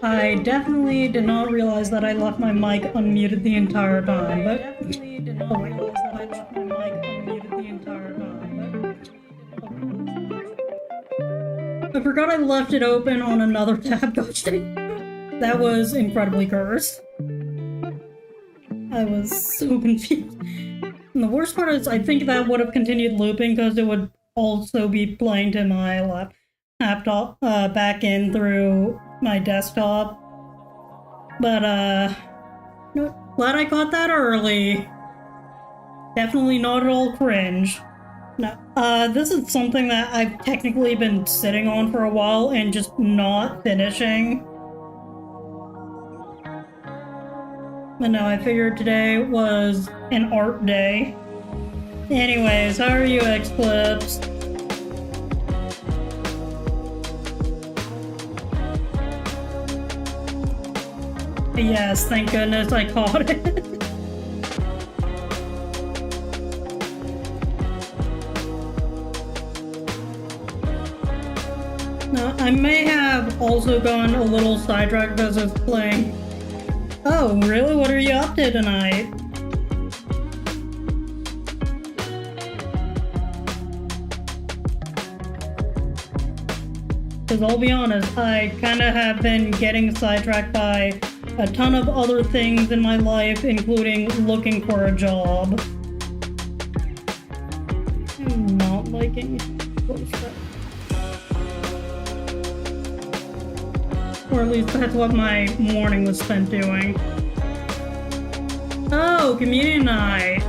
I definitely did not realize that I left my mic unmuted the entire time, but... Oh, wait. I forgot I left it open on another tab. Gosh, that was incredibly cursed. I was so confused. And the worst part is I think that would have continued looping because it would also be playing to my laptop back in through my desktop. But glad I caught that early. Definitely not at all cringe. No, this is something that I've technically been sitting on for a while and just not finishing. But no, I figured today was an art day. Anyways, how are you, X-Clips? Yes, thank goodness I caught it. No, I may have also gone a little sidetracked because it's playing. Oh, really? What are you up to tonight? Because I'll be honest, I kind of have been getting sidetracked by a ton of other things in my life, including looking for a job. I'm not liking close stuff. Or at least that's what my morning was spent doing. Oh, community night!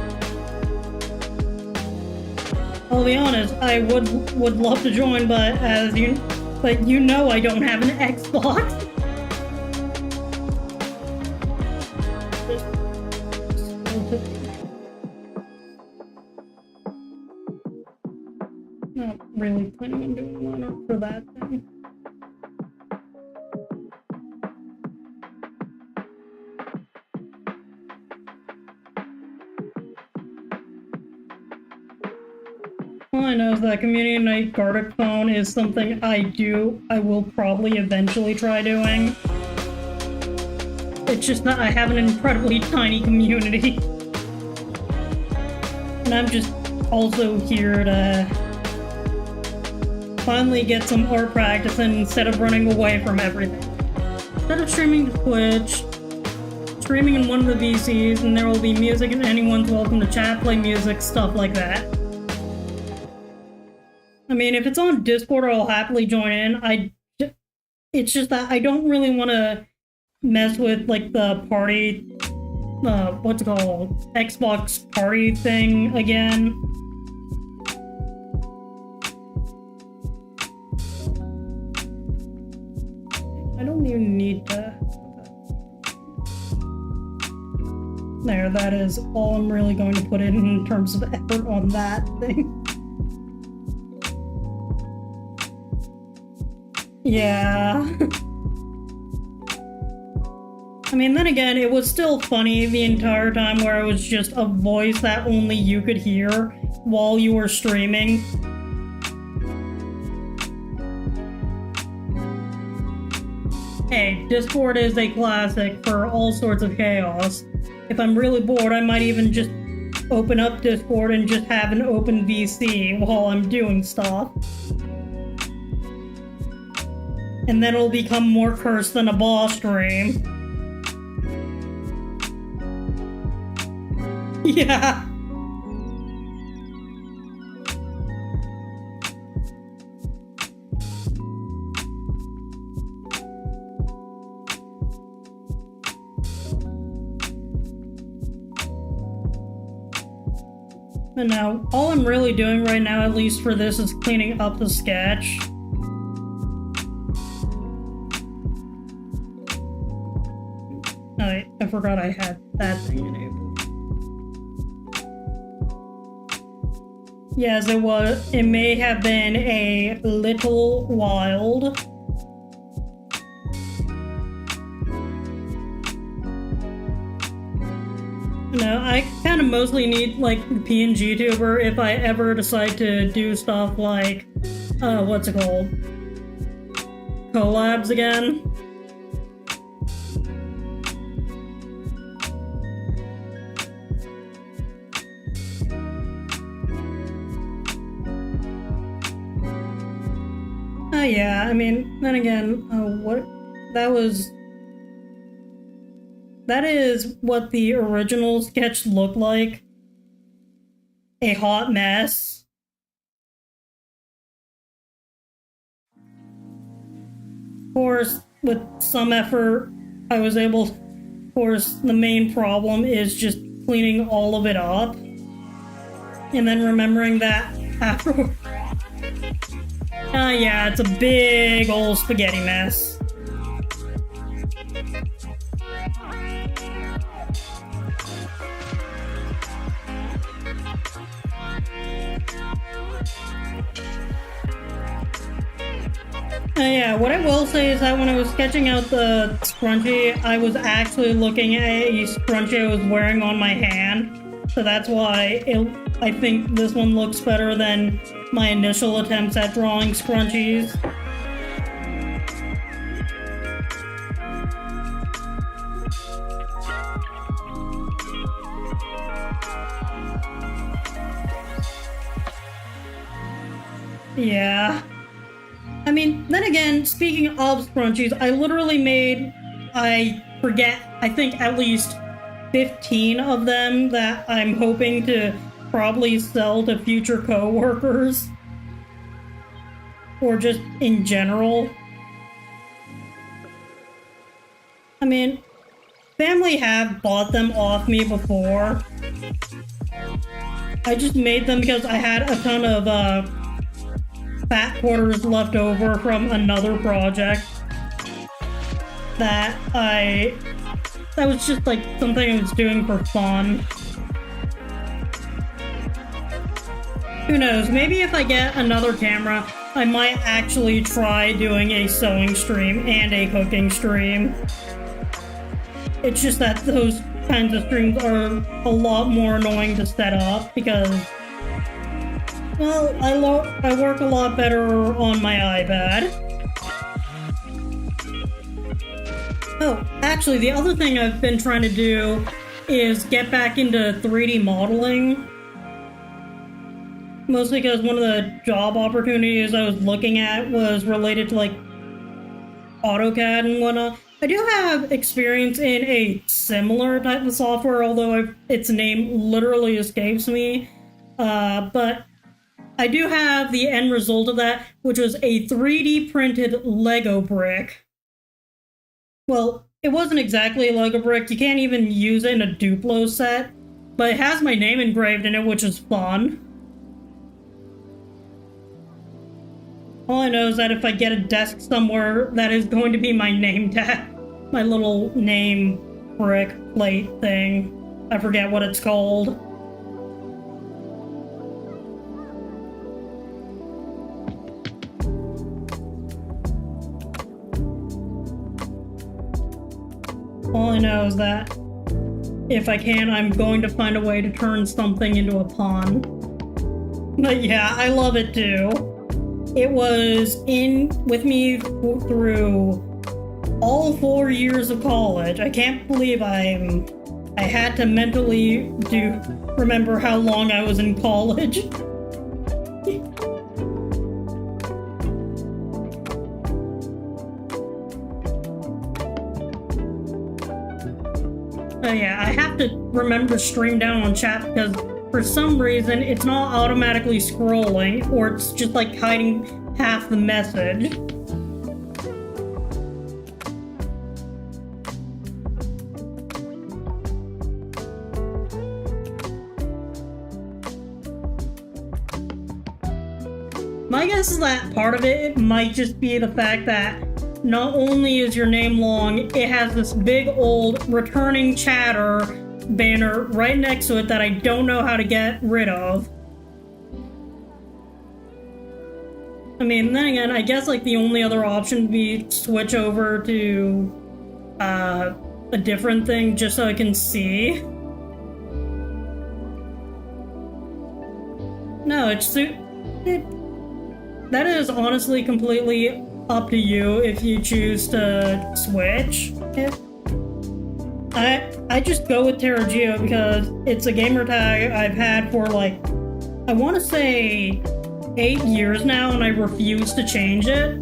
I'll be honest, I would love to join, but you know I don't have an Xbox. Not really planning on doing one for that thing. All I know is that community night Gartic phone is something I will probably eventually try doing. It's just that I have an incredibly tiny community. And I'm just also here to finally get some art practice instead of running away from everything. Instead of streaming to Twitch, streaming in one of the VCs, and there will be music and anyone's welcome to chat, play music, stuff like that. I mean, if it's on Discord, I'll happily join in. It's just that I don't really want to mess with, like, the party, what's it called? Xbox party thing again. I don't even need to... There, that is all I'm really going to put in terms of effort on that thing. Yeah. I mean, then again, it was still funny the entire time where it was just a voice that only you could hear while you were streaming. Hey, Discord is a classic for all sorts of chaos. If I'm really bored, I might even just open up Discord and just have an open VC while I'm doing stuff. And then it'll become more cursed than a boss stream. Yeah. And now, all I'm really doing right now, at least for this, is cleaning up the sketch. I forgot I had that thing enabled. Yes, it was. It may have been a little wild. No, I kind of mostly need, like, the pngtuber if I ever decide to do stuff like, what's it called? Collabs again. Yeah, I mean, then again, that is what the original sketch looked like. A hot mess. Of course, with some effort, I was able, of course, the main problem is just cleaning all of it up. And then remembering that afterward. Yeah, it's a big old spaghetti mess. Yeah, what I will say is that when I was sketching out the scrunchie, I was actually looking at a scrunchie I was wearing on my hand. So that's why I think this one looks better than my initial attempts at drawing scrunchies. Yeah. I mean, then again, speaking of scrunchies, I literally made, I think at least 15 of them that I'm hoping to probably sell to future co-workers. Or just in general. I mean, family have bought them off me before. I just made them because I had a ton of, fat quarters left over from another project that was just like something I was doing for fun. Who knows, maybe if I get another camera, I might actually try doing a sewing stream and a cooking stream. It's just that those kinds of streams are a lot more annoying to set up because, well, I work a lot better on my iPad. Oh, actually, the other thing I've been trying to do is get back into 3D modeling. Mostly because one of the job opportunities I was looking at was related to, like, AutoCAD and whatnot. I do have experience in a similar type of software, although its name literally escapes me. But I do have the end result of that, which was a 3D printed Lego brick. Well, it wasn't exactly a Lego brick. You can't even use it in a Duplo set, but it has my name engraved in it, which is fun. All I know is that if I get a desk somewhere, that is going to be my name tag. My little name brick plate thing. I forget what it's called. All I know is that if I can, I'm going to find a way to turn something into a pond. But yeah, I love it too. It was with me through all 4 years of college. I can't believe I had to mentally remember how long I was in college. Yeah, I have to remember to stream down on chat because for some reason it's not automatically scrolling, or it's just like hiding half the message. My guess is that part of it might just be the fact that not only is your name long, it has this big old returning chatter banner right next to it that I don't know how to get rid of. I mean, then again, I guess like the only other option would be switch over to a different thing just so I can see. No, that is honestly completely up to you if you choose to switch. I just go with Terrageo because it's a gamer tag I've had for like, I want to say 8 years now, and I refuse to change it.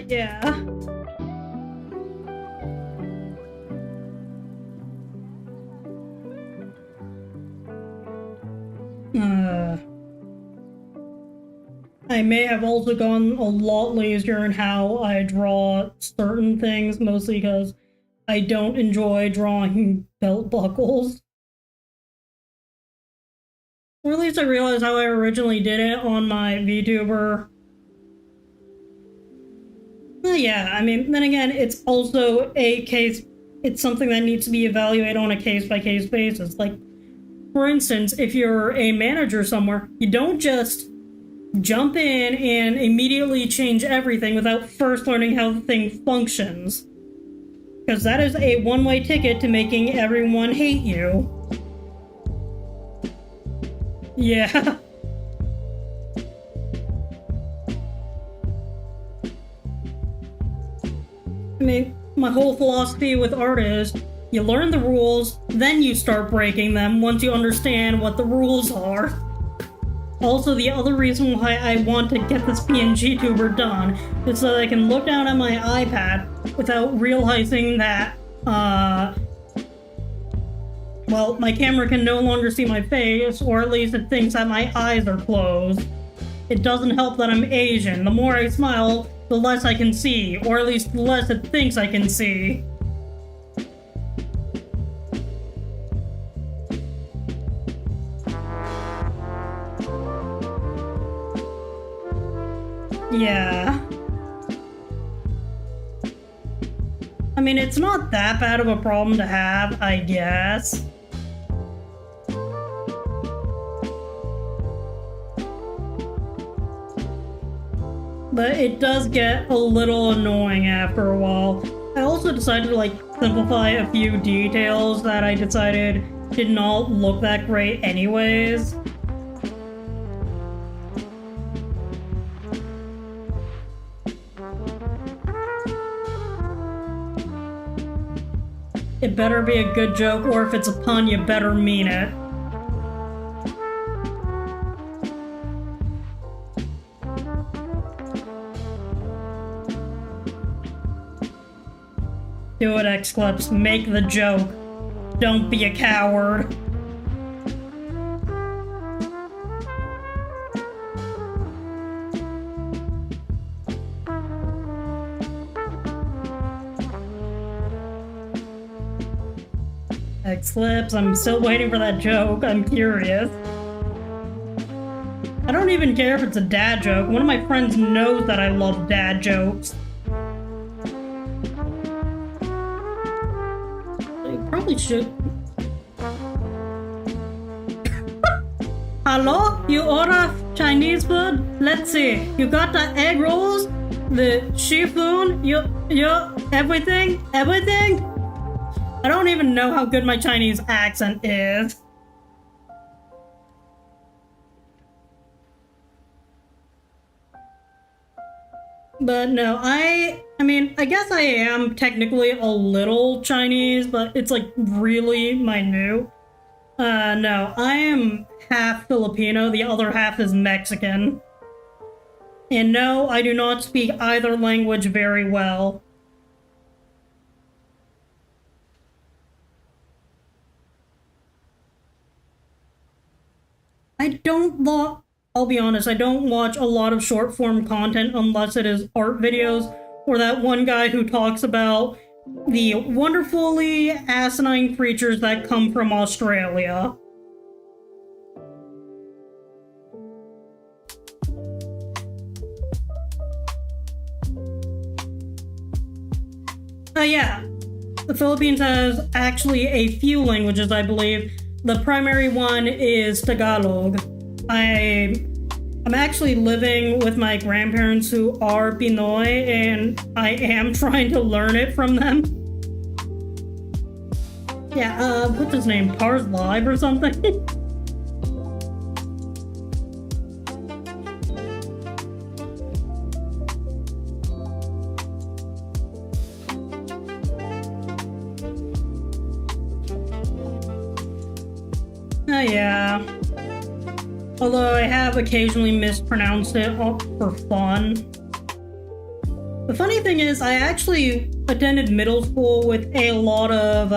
But yeah. I may have also gone a lot lazier in how I draw certain things, mostly because I don't enjoy drawing belt buckles. Or at least I realized how I originally did it on my VTuber. Well, yeah, I mean, then again, it's also it's something that needs to be evaluated on a case-by-case basis. Like, for instance, if you're a manager somewhere, you don't just jump in and immediately change everything without first learning how the thing functions. Because that is a one-way ticket to making everyone hate you. Yeah. I mean, my whole philosophy with art is you learn the rules, then you start breaking them once you understand what the rules are. Also, the other reason why I want to get this pngtuber done is so that I can look down at my iPad without realizing that, well, my camera can no longer see my face, or at least it thinks that my eyes are closed. It doesn't help that I'm Asian. The more I smile, the less I can see, or at least the less it thinks I can see. Yeah. I mean, it's not that bad of a problem to have, I guess. But it does get a little annoying after a while. I also decided to, like, simplify a few details that I decided did not look that great anyways. It better be a good joke, or if it's a pun, you better mean it. Do it, X-Clips. Make the joke. Don't be a coward. X-Clips, I'm still waiting for that joke. I'm curious. I don't even care if it's a dad joke. One of my friends knows that I love dad jokes. I probably should. Hello? You order Chinese food? Let's see. You got the egg rolls? The seafood? You everything? Everything? I don't even know how good my Chinese accent is. But no, I mean, I guess I am technically a little Chinese, but it's like really minute. No, I am half Filipino, the other half is Mexican. And no, I do not speak either language very well. I'll be honest, I don't watch a lot of short form content unless it is art videos, or that one guy who talks about the wonderfully asinine creatures that come from Australia. Yeah, the Philippines has actually a few languages, I believe. The primary one is Tagalog. I'm actually living with my grandparents who are Pinoy, and I am trying to learn it from them. Yeah, what's his name? Pars Live or something? Yeah. Although I have occasionally mispronounced it for fun. The funny thing is, I actually attended middle school with a lot of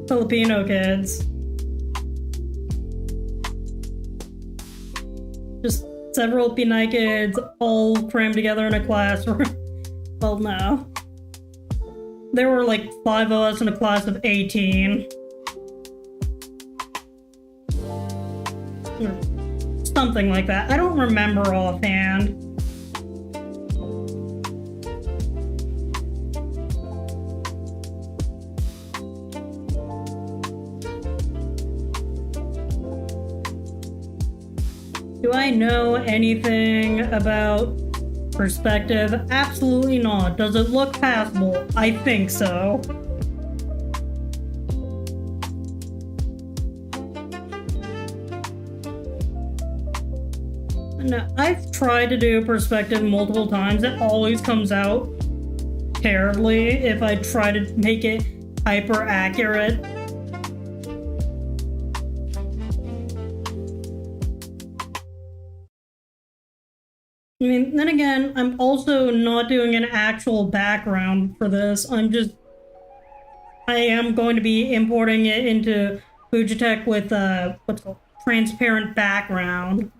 Filipino kids. Just several Pinay kids all crammed together in a classroom. Well, no. There were like 5 of us in a class of 18. Something like that. I don't remember offhand. Do I know anything about perspective? Absolutely not. Does it look passable? I think so. No, I've tried to do perspective multiple times. It always comes out terribly if I try to make it hyper accurate. I mean, then again, I'm also not doing an actual background for this. I am going to be importing it into Fujitech with what's called transparent background.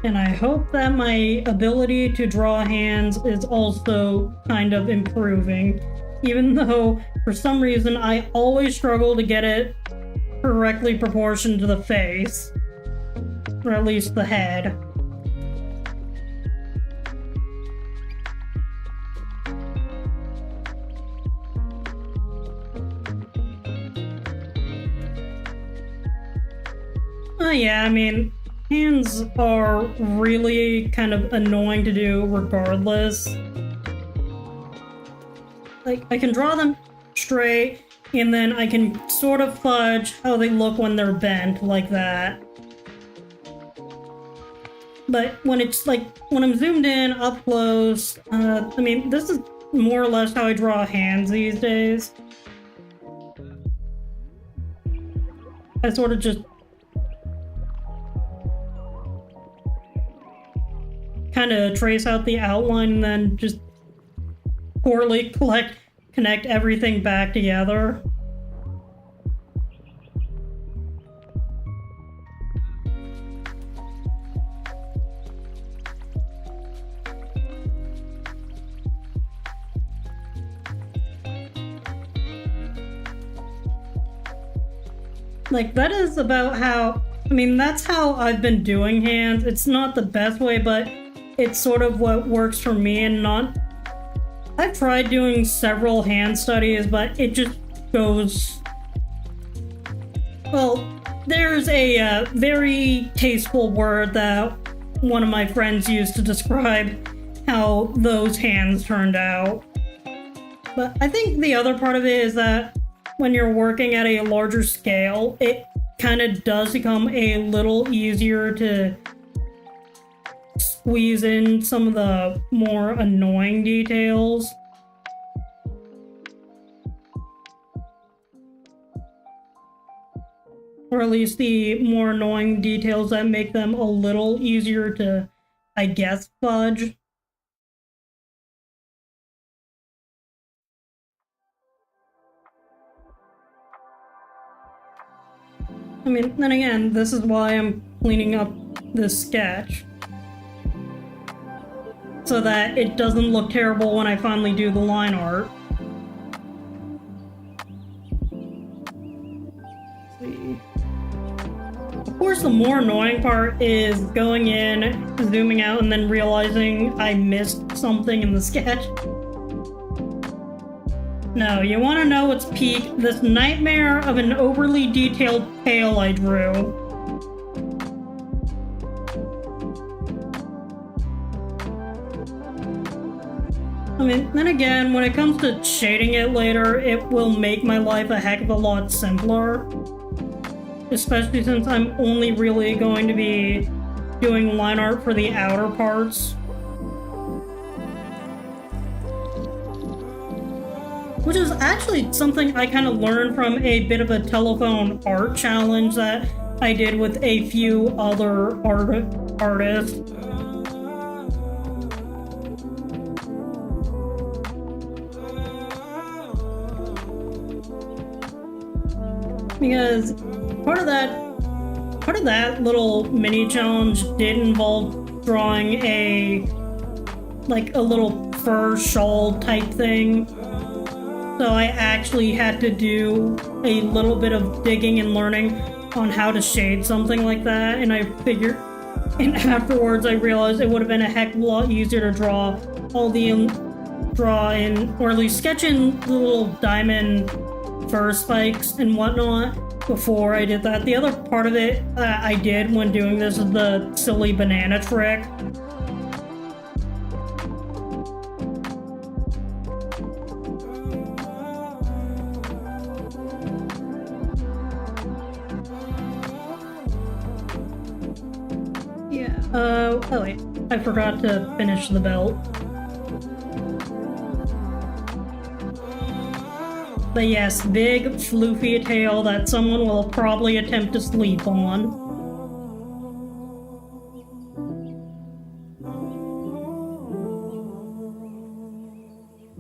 And I hope that my ability to draw hands is also kind of improving, even though for some reason I always struggle to get it correctly proportioned to the face, or at least the head. Oh yeah, I mean, hands are really kind of annoying to do regardless. Like, I can draw them straight, and then I can sort of fudge how they look when they're bent, like that. But when it's like, when I'm zoomed in, up close, I mean, this is more or less how I draw hands these days. I sort of just kind of trace out the outline and then just poorly connect everything back together. Like, that is about how, I mean, that's how I've been doing hands. It's not the best way, but it's sort of what works for me and not... I've tried doing several hand studies, but it just goes... Well, there's a very tasteful word that one of my friends used to describe how those hands turned out. But I think the other part of it is that when you're working at a larger scale, it kind of does become a little easier to squeeze in some of the more annoying details. Or at least the more annoying details that make them a little easier to, I guess, fudge. I mean, then again, this is why I'm cleaning up this sketch, so that it doesn't look terrible when I finally do the line art. Let's see. Of course, the more annoying part is going in, zooming out, and then realizing I missed something in the sketch. No, you want to know what's peak? This nightmare of an overly detailed tail I drew. I mean, then again, when it comes to shading it later, it will make my life a heck of a lot simpler. especially since I'm only really going to be doing line art for the outer parts. Which is actually something I kind of learned from a bit of a telephone art challenge that I did with a few other artists. Because part of that little mini challenge did involve drawing a little fur shawl type thing. So I actually had to do a little bit of digging and learning on how to shade something like that, and afterwards I realized it would have been a heck of a lot easier to draw in, or at least sketch in the little diamond fur spikes and whatnot before I did that. The other part of it I did when doing this is the silly banana trick. Yeah, oh wait, I forgot to finish the belt. But yes, big, floofy tail that someone will probably attempt to sleep on.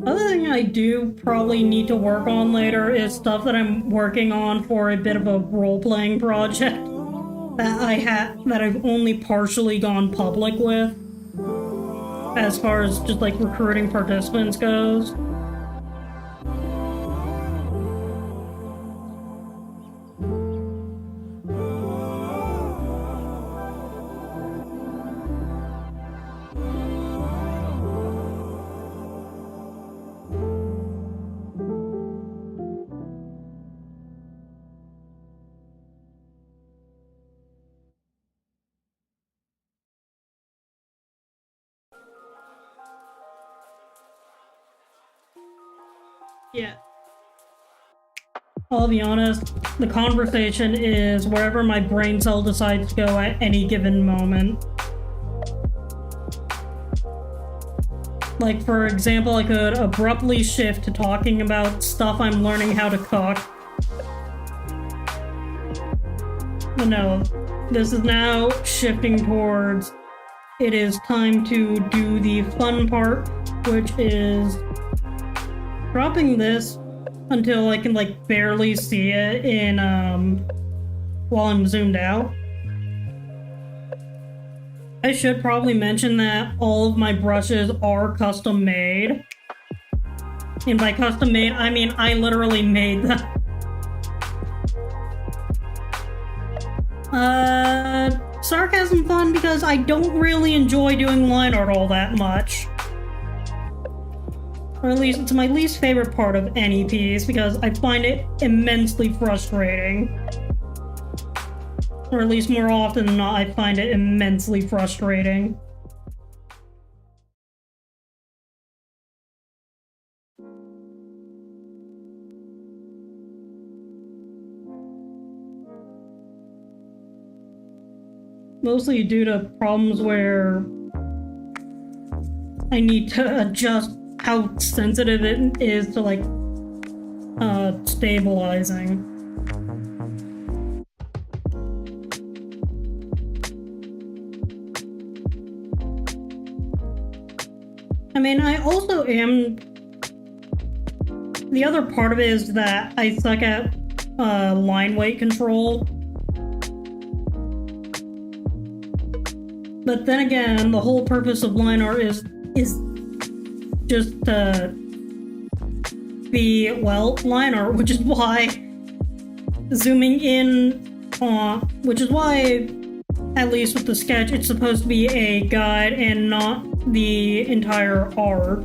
Other thing I do probably need to work on later is stuff that I'm working on for a bit of a role-playing project that I've only partially gone public with, as far as just like recruiting participants goes. Yeah. I'll be honest, the conversation is wherever my brain cell decides to go at any given moment. Like, for example, I could abruptly shift to talking about stuff I'm learning how to cook. But no, this is now shifting towards it is time to do the fun part, which is dropping this until I can like barely see it in while I'm zoomed out. I should probably mention that all of my brushes are custom made. And by custom made, I mean I literally made them. Sarcasm fun because I don't really enjoy doing line art all that much. Or at least it's my least favorite part of any piece because I find it immensely frustrating. Or at least more often than not, I find it immensely frustrating. Mostly due to problems where I need to adjust how sensitive it is to like stabilizing. I mean, I also am. The other part of it is that I suck at line weight control. But then again, the whole purpose of line art is just to be, well, line art, which is why zooming in, which is why, at least with the sketch, it's supposed to be a guide and not the entire art.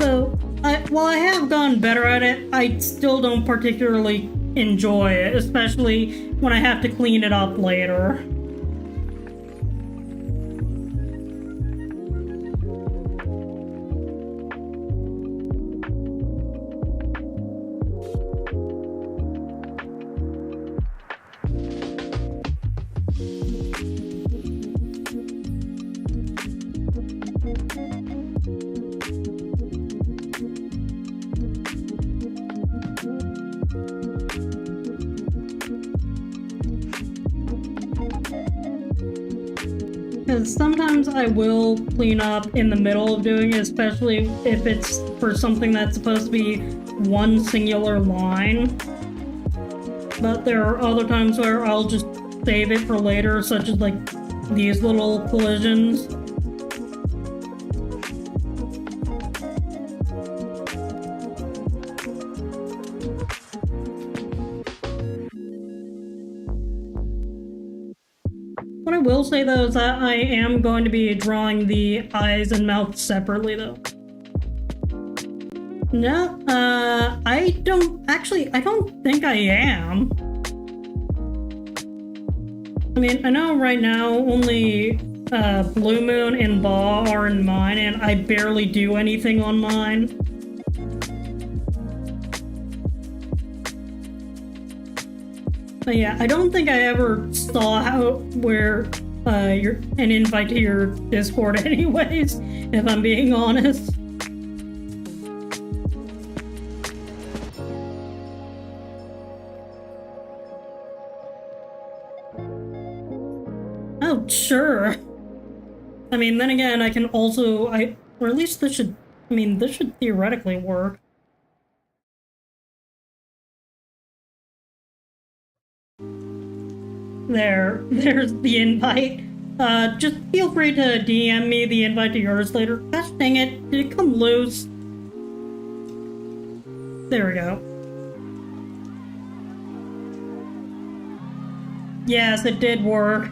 So, while I have gotten better at it, I still don't particularly enjoy it, especially when I have to clean it up later. Because sometimes I will clean up in the middle of doing it, especially if it's for something that's supposed to be one singular line. But there are other times where I'll just save it for later, such as like these little collisions. What I will say though is that I am going to be drawing the eyes and mouth separately though. No, I don't think I am. I mean, I know right now only Blue Moon and Ba are in mine, and I barely do anything on mine. But yeah, I don't think I ever saw where an invite to your Discord anyways, if I'm being honest. Oh, sure. I mean, then again, I can also, or at least this should theoretically work. There's the invite. Just feel free to DM me the invite to yours later. Gosh dang it, did it come loose? There we go. Yes, it did work.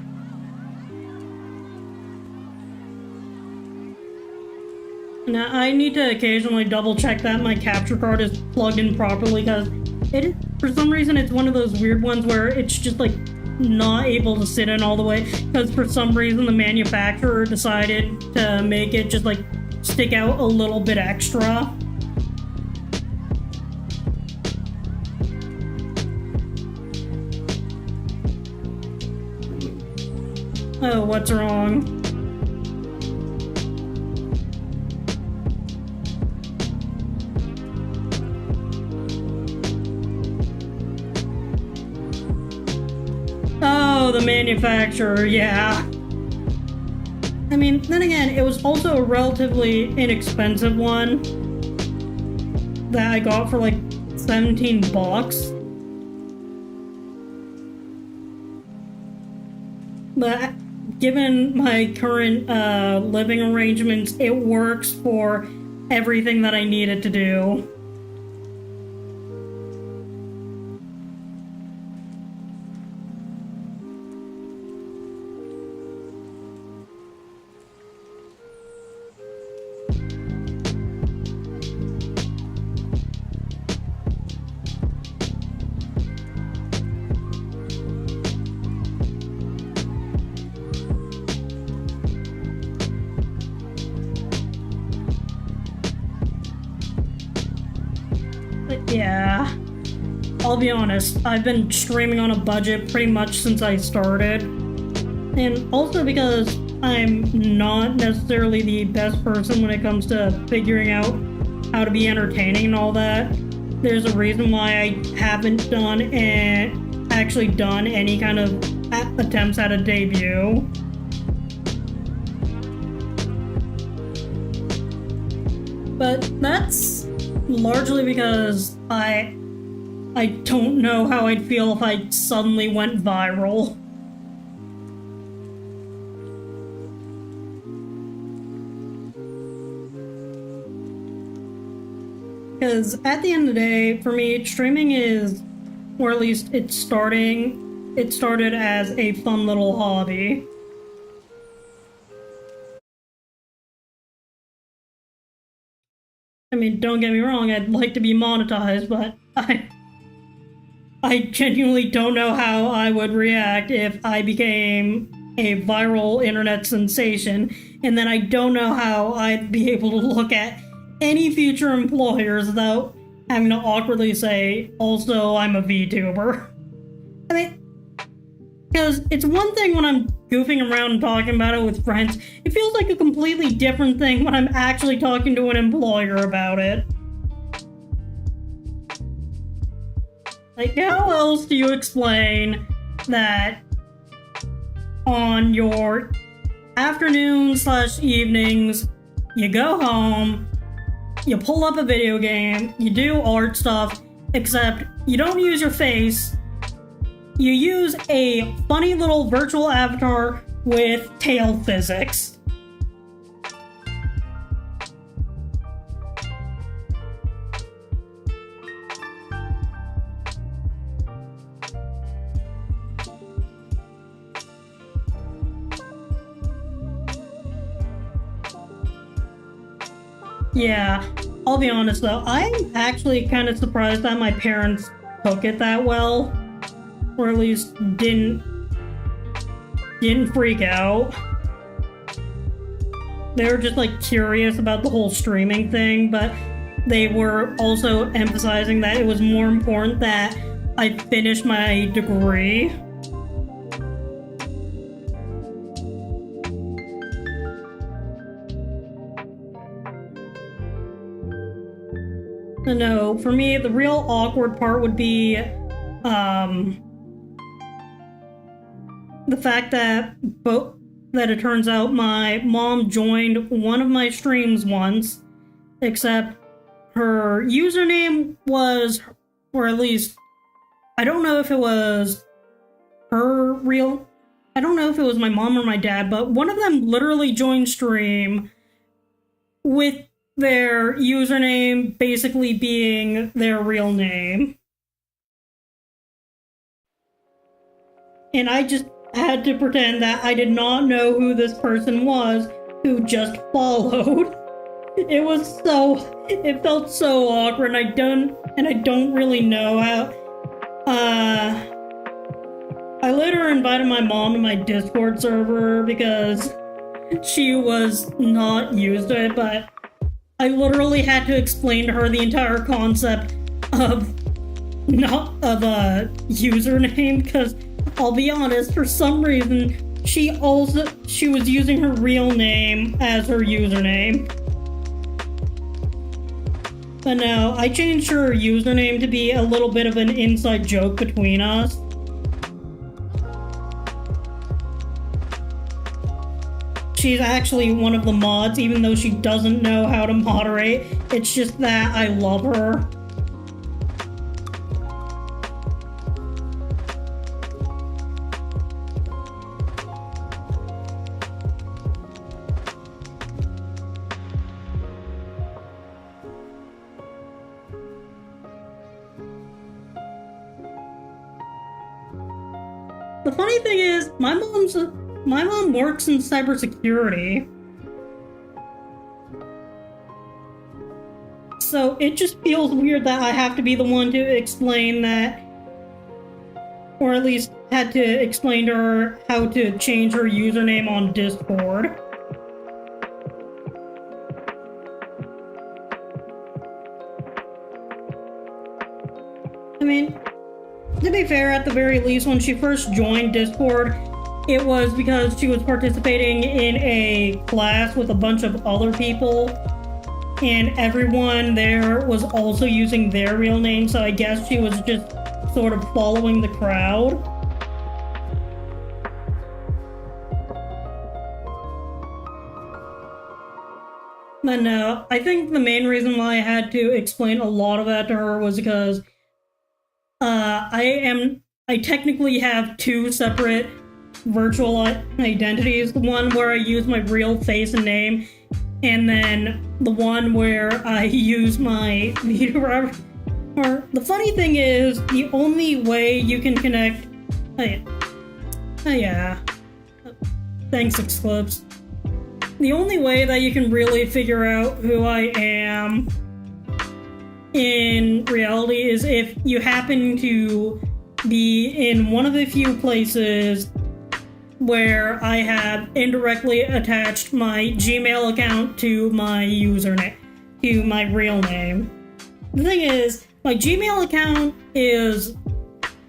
Now, I need to occasionally double check that my capture card is plugged in properly, because for some reason, it's one of those weird ones where it's just like not able to sit in all the way, because for some reason the manufacturer decided to make it just like stick out a little bit extra. Oh, what's wrong? Oh, the manufacturer, yeah. I mean, then again, it was also a relatively inexpensive one that I got for like 17 bucks. But given my current living arrangements, it works for everything that I need it to do. Yeah, I'll be honest, I've been streaming on a budget pretty much since I started. And also because I'm not necessarily the best person when it comes to figuring out how to be entertaining and all that. There's a reason why I haven't actually done any kind of attempts at a debut. But that's largely because I don't know how I'd feel if I suddenly went viral. Because at the end of the day, for me, streaming is, or at least it started as a fun little hobby. I mean, don't get me wrong, I'd like to be monetized, but I genuinely don't know how I would react if I became a viral internet sensation, and then I don't know how I'd be able to look at any future employers without having to awkwardly say, also, I'm a VTuber. I mean, because it's one thing when I'm goofing around and talking about it with friends. It feels like a completely different thing when I'm actually talking to an employer about it. Like, how else do you explain that on your afternoons/evenings, you go home, you pull up a video game, you do art stuff, except you don't use your face. You use a funny little virtual avatar with tail physics. Yeah, I'll be honest though, I'm actually kind of surprised that my parents took it that well. Or at least didn't freak out. They were just like curious about the whole streaming thing, but they were also emphasizing that it was more important that I finish my degree. No, for me, the real awkward part would be the fact that it turns out my mom joined one of my streams once, except her username was, or at least, I don't know if it was I don't know if it was my mom or my dad, but one of them literally joined stream with their username basically being their real name. And I just had to pretend that I did not know who this person was who just followed. It felt so awkward, and I don't really know how. I later invited my mom to my Discord server because she was not used to it, but I literally had to explain to her the entire concept of a username, because I'll be honest, for some reason she was using her real name as her username. But no, I changed her username to be a little bit of an inside joke between us. She's actually one of the mods, even though she doesn't know how to moderate. It's just that I love her. The funny thing is, my mom works in cybersecurity. So it just feels weird that I have to be the one to explain that, or at least had to explain to her how to change her username on Discord. I mean, to be fair, at the very least, when she first joined Discord, it was because she was participating in a class with a bunch of other people, and everyone there was also using their real name, so I guess she was just sort of following the crowd. But no, I think the main reason why I had to explain a lot of that to her was because I technically have two separate virtual identities. The one where I use my real face and name, and then the one where I use my VTuber. Or the funny thing is, the only way you can connect. Yeah. Thanks, Eclipse. The only way that you can really figure out who I am in reality is if you happen to be in one of the few places where I have indirectly attached my Gmail account to my username, to my real name. The thing is, my Gmail account is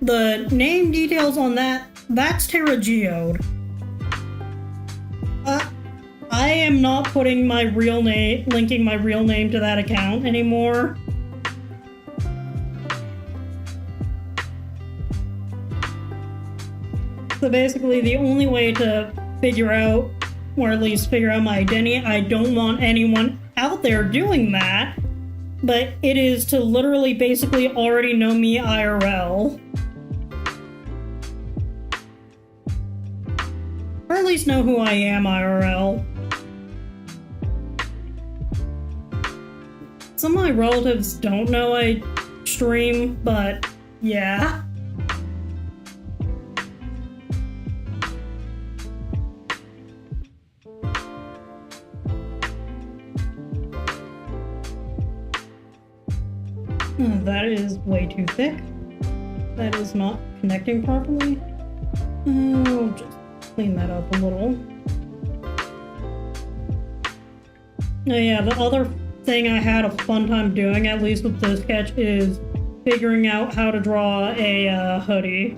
the name details on that's Terra Geode. I am not putting my real name, linking my real name to that account anymore. So basically, the only way to figure out or at least figure out my identity. I don't want anyone out there doing that, but it is to literally basically already know me IRL. Or at least know who I am IRL. Some of my relatives don't know I stream, but yeah. That is way too thick. That is not connecting properly. I'll just clean that up a little. Oh yeah, the other thing I had a fun time doing, at least with this sketch, is figuring out how to draw a hoodie.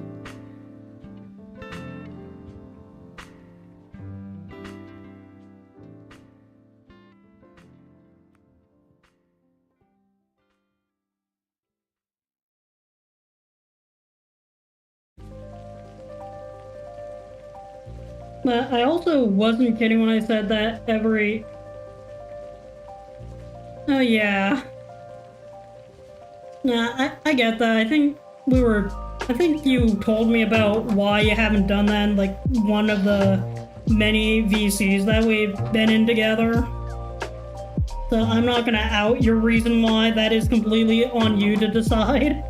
But I also wasn't kidding when I said that every... Oh yeah. Nah, I get that. I think you told me about why you haven't done that in, like, one of the many VCs that we've been in together. So I'm not gonna out your reason why. That is completely on you to decide.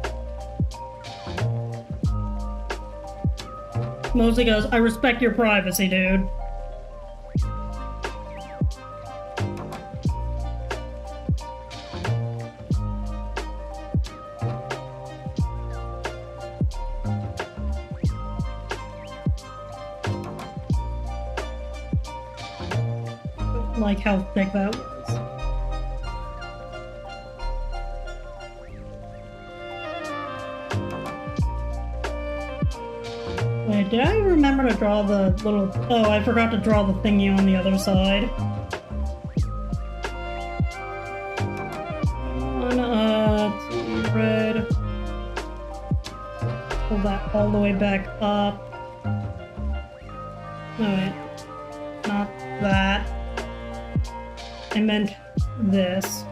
Mostly because I respect your privacy, dude. Like how thick that was. Wait, did I remember to draw the little... Oh, I forgot to draw the thingy on the other side. Let's see, red. Pull that all the way back up. Oh, wait. Not that. I meant this.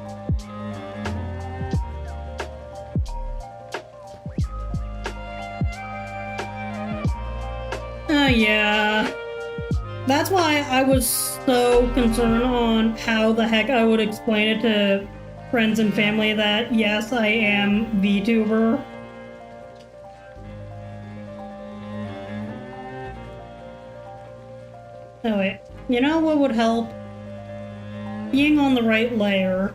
Yeah. That's why I was so concerned on how the heck I would explain it to friends and family that, yes, I am VTuber. Oh wait, you know what would help? Being on the right layer.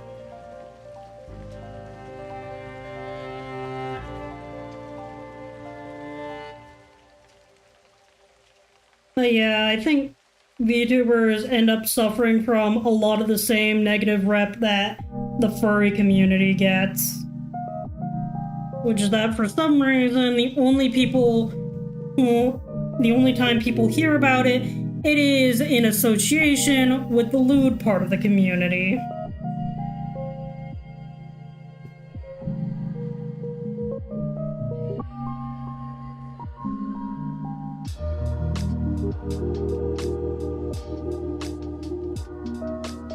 But yeah, I think VTubers end up suffering from a lot of the same negative rep that the furry community gets. Which is that for some reason, the only time people hear about it, it is in association with the lewd part of the community.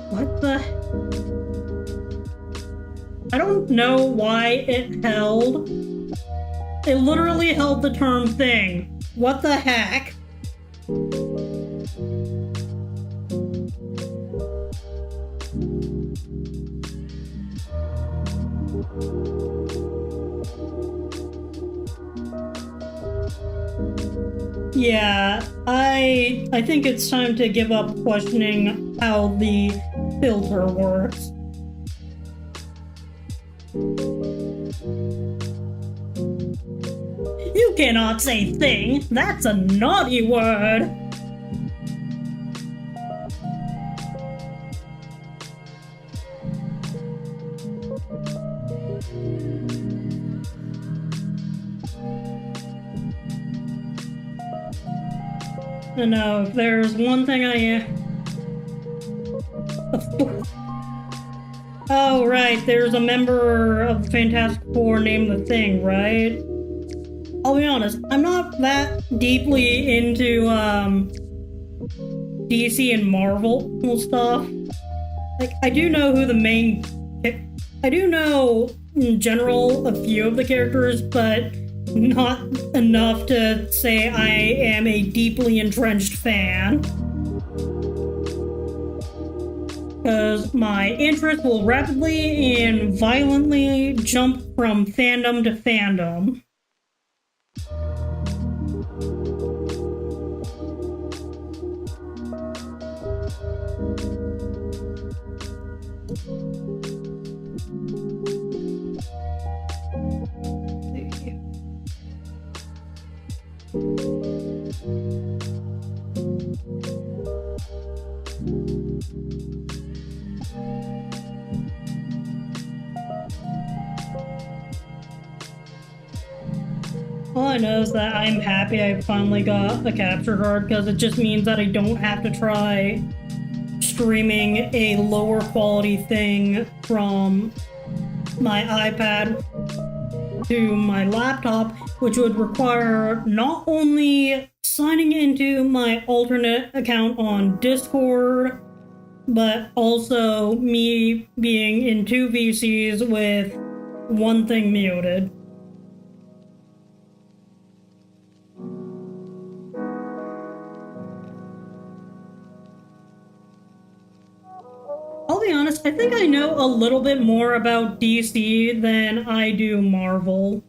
What the? I don't know why it held. It literally held the term thing. What the heck? Yeah, I think it's time to give up questioning how the filter works. You cannot say thing. That's a naughty word. No, if there's one thing Oh, right, there's a member of the Fantastic Four named The Thing, right? I'll be honest, I'm not that deeply into, DC and Marvel stuff. Like, I do know who the main... I do know, in general, a few of the characters, but not enough to say I am a deeply entrenched fan. Because my interest will rapidly and violently jump from fandom to fandom. All I know is that I'm happy I finally got a capture card because it just means that I don't have to try streaming a lower quality thing from my iPad to my laptop, which would require not only signing into my alternate account on Discord, but also me being in 2 VCs with one thing muted. I'll be honest, I think I know a little bit more about DC than I do Marvel.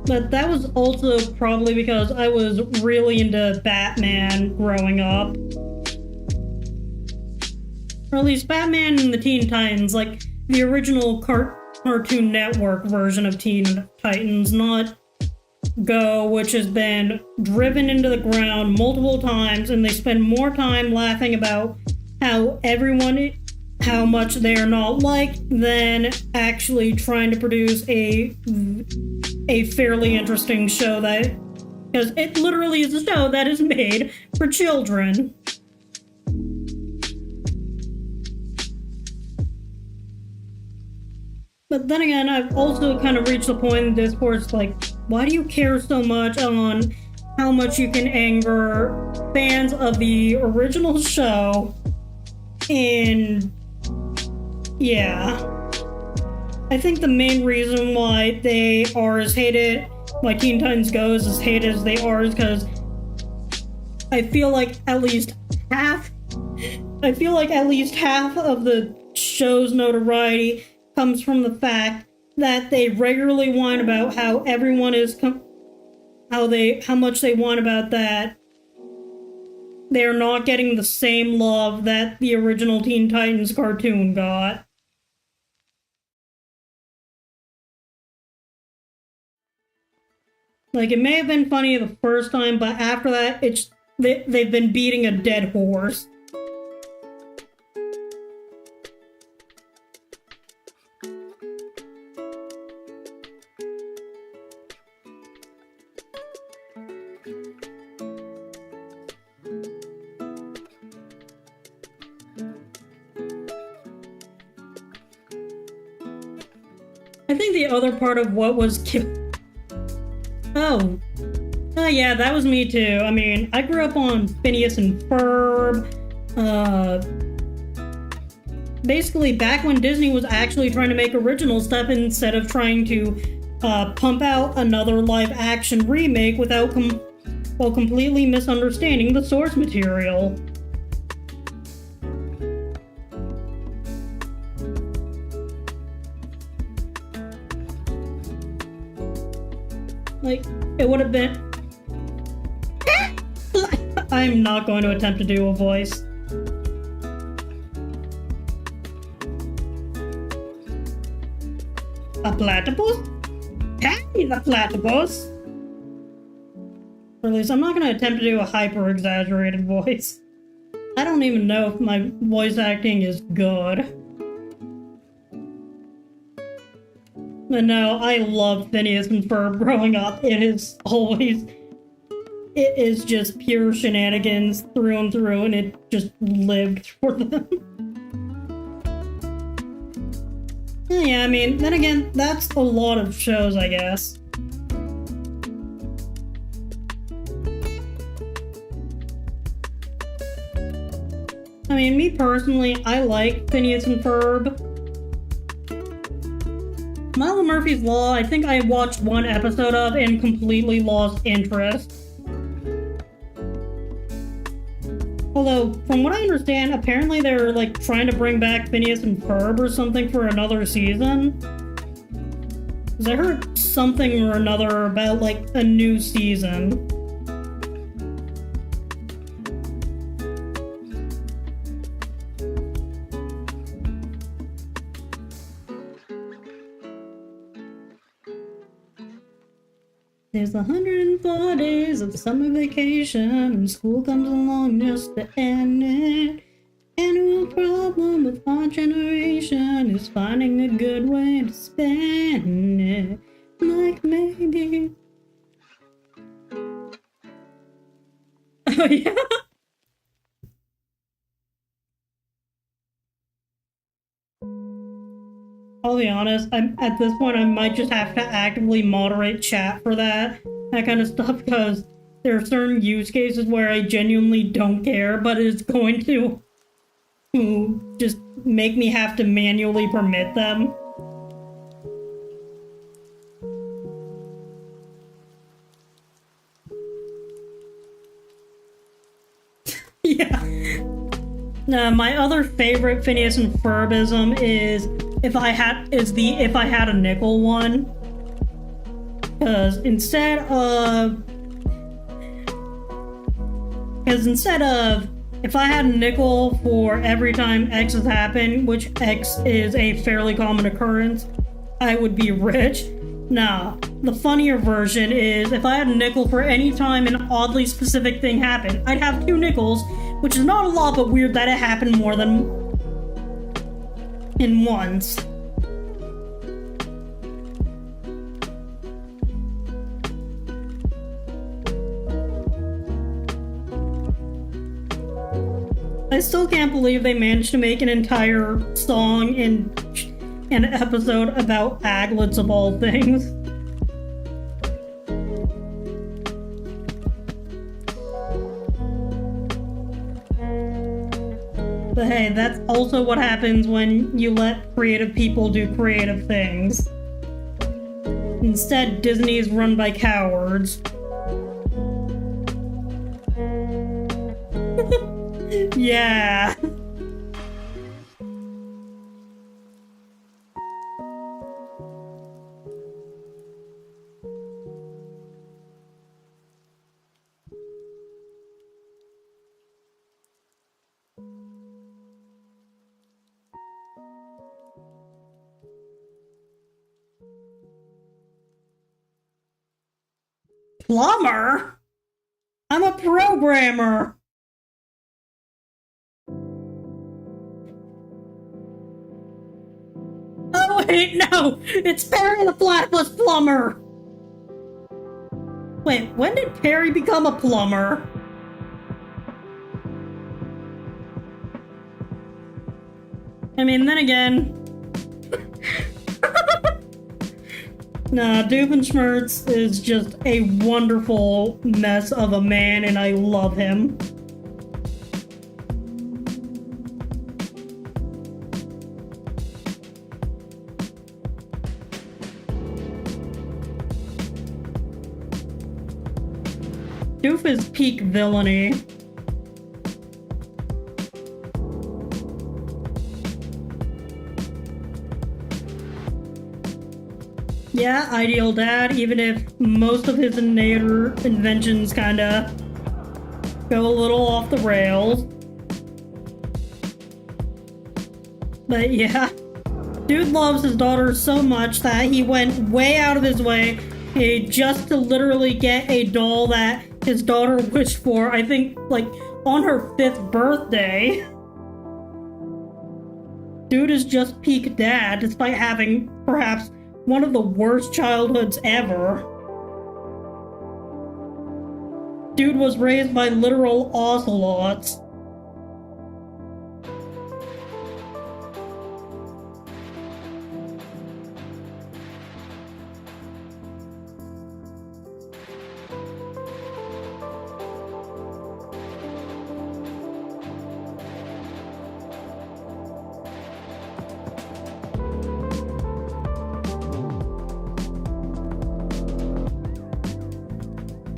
But that was also probably because I was really into Batman growing up. Or at least Batman and the Teen Titans, like the original Cartoon Network version of Teen Titans, not Go, which has been driven into the ground multiple times, and they spend more time laughing about how much they are not liked than actually trying to produce a fairly interesting show that, because it literally is a show that is made for children. But then again, I've also kind of reached the point in Discord, like, why do you care so much on how much you can anger fans of the original show? And yeah, I think the main reason why they are as hated, why Teen Titans Go is as hated as they are, is because I feel like at least half of the show's notoriety comes from the fact that they regularly whine about how everyone is how much they whine about that they're not getting the same love that the original Teen Titans cartoon got. Like, it may have been funny the first time, but after that, they've been beating a dead horse. I think the other part of what was Oh, yeah, that was me too. I mean, I grew up on Phineas and Ferb. Basically, back when Disney was actually trying to make original stuff instead of trying to pump out another live-action remake without while completely misunderstanding the source material. Like, it would have been... I'm not going to attempt to do a voice. A platypus? Hey, the platypus! Or at least, I'm not going to attempt to do a hyper-exaggerated voice. I don't even know if my voice acting is good. But no, I loved Phineas and Ferb growing up. It is just pure shenanigans through and through, and it just lived for them. Yeah, I mean, then again, that's a lot of shows, I guess. I mean, me personally, I like Phineas and Ferb. Milo Murphy's Law, I think I watched one episode of and completely lost interest. Although, from what I understand, apparently they're like trying to bring back Phineas and Ferb or something for another season. Because I heard something or another about like a new season. There's 104 days of summer vacation, and school comes along just to end it. Annual problem with our generation is finding a good way to spend it. Like maybe. Oh, yeah. I'll be honest, at this point I might just have to actively moderate chat for that kind of stuff, because there are certain use cases where I genuinely don't care, but it's going to just make me have to manually permit them. Yeah. My other favorite Phineas and Ferbism is if I had a nickel one. Because instead of if I had a nickel for every time X has happened, which X is a fairly common occurrence, I would be rich. Nah, the funnier version is if I had a nickel for any time an oddly specific thing happened, I'd have 2 nickels, which is not a lot, but weird that it happened more than in once. I still can't believe they managed to make an entire song in an episode about aglets of all things. But hey, that's also what happens when you let creative people do creative things. Instead, Disney is run by cowards. Yeah. Plumber? I'm a programmer. Oh wait, no! It's Perry the Platypus Plumber! Wait, when did Perry become a plumber? I mean, then again... Nah, Doofenshmirtz is just a wonderful mess of a man, and I love him. Doof is peak villainy. Yeah, ideal dad, even if most of his inventions kinda go a little off the rails. But yeah, dude loves his daughter so much that he went way out of his way just to literally get a doll that his daughter wished for, I think, like, on her 5th birthday. Dude is just peak dad, despite having, perhaps, one of the worst childhoods ever. Dude was raised by literal ocelots.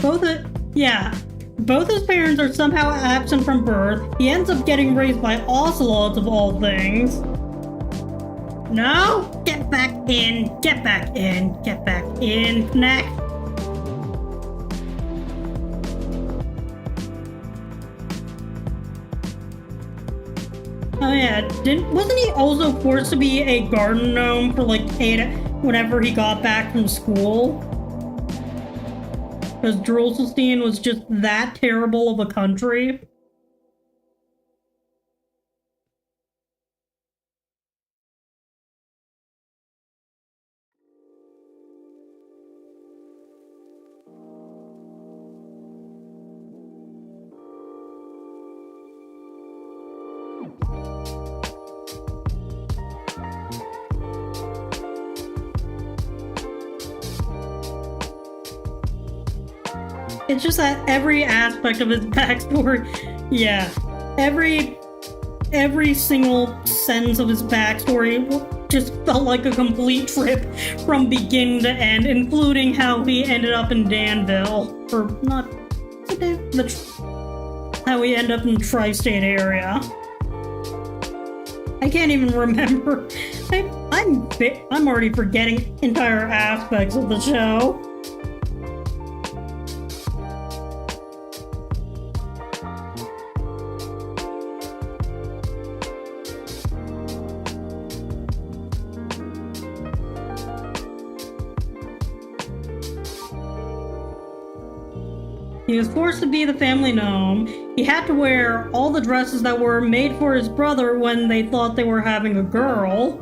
both his parents are somehow absent from birth. He ends up getting raised by ocelots of all things. No! Get back in! Get back in! Get back in! Connect! Oh yeah, wasn't he also forced to be a garden gnome for like 8 whenever he got back from school? Because Jerusalem was just that terrible of a country. It's just that every aspect of his backstory, yeah, every single sentence of his backstory just felt like a complete trip from beginning to end, including how he ended up in Danville, or not, how he ended up in the tri-state area. I can't even remember. I'm already forgetting entire aspects of the show. He was forced to be the family gnome. He had to wear all the dresses that were made for his brother when they thought they were having a girl.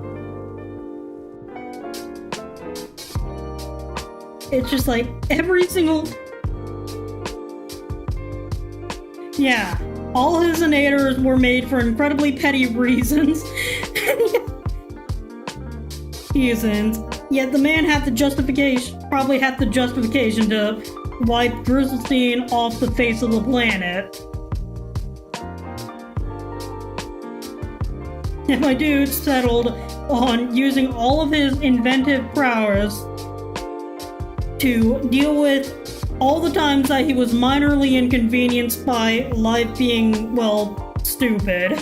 It's just like every single... Yeah, all his innators were made for incredibly petty reasons. He isn't. Yet the man had the justification, probably had the justification to wipe Jerusalem off the face of the planet. And my dude settled on using all of his inventive prowess to deal with all the times that he was minorly inconvenienced by life being, well, stupid.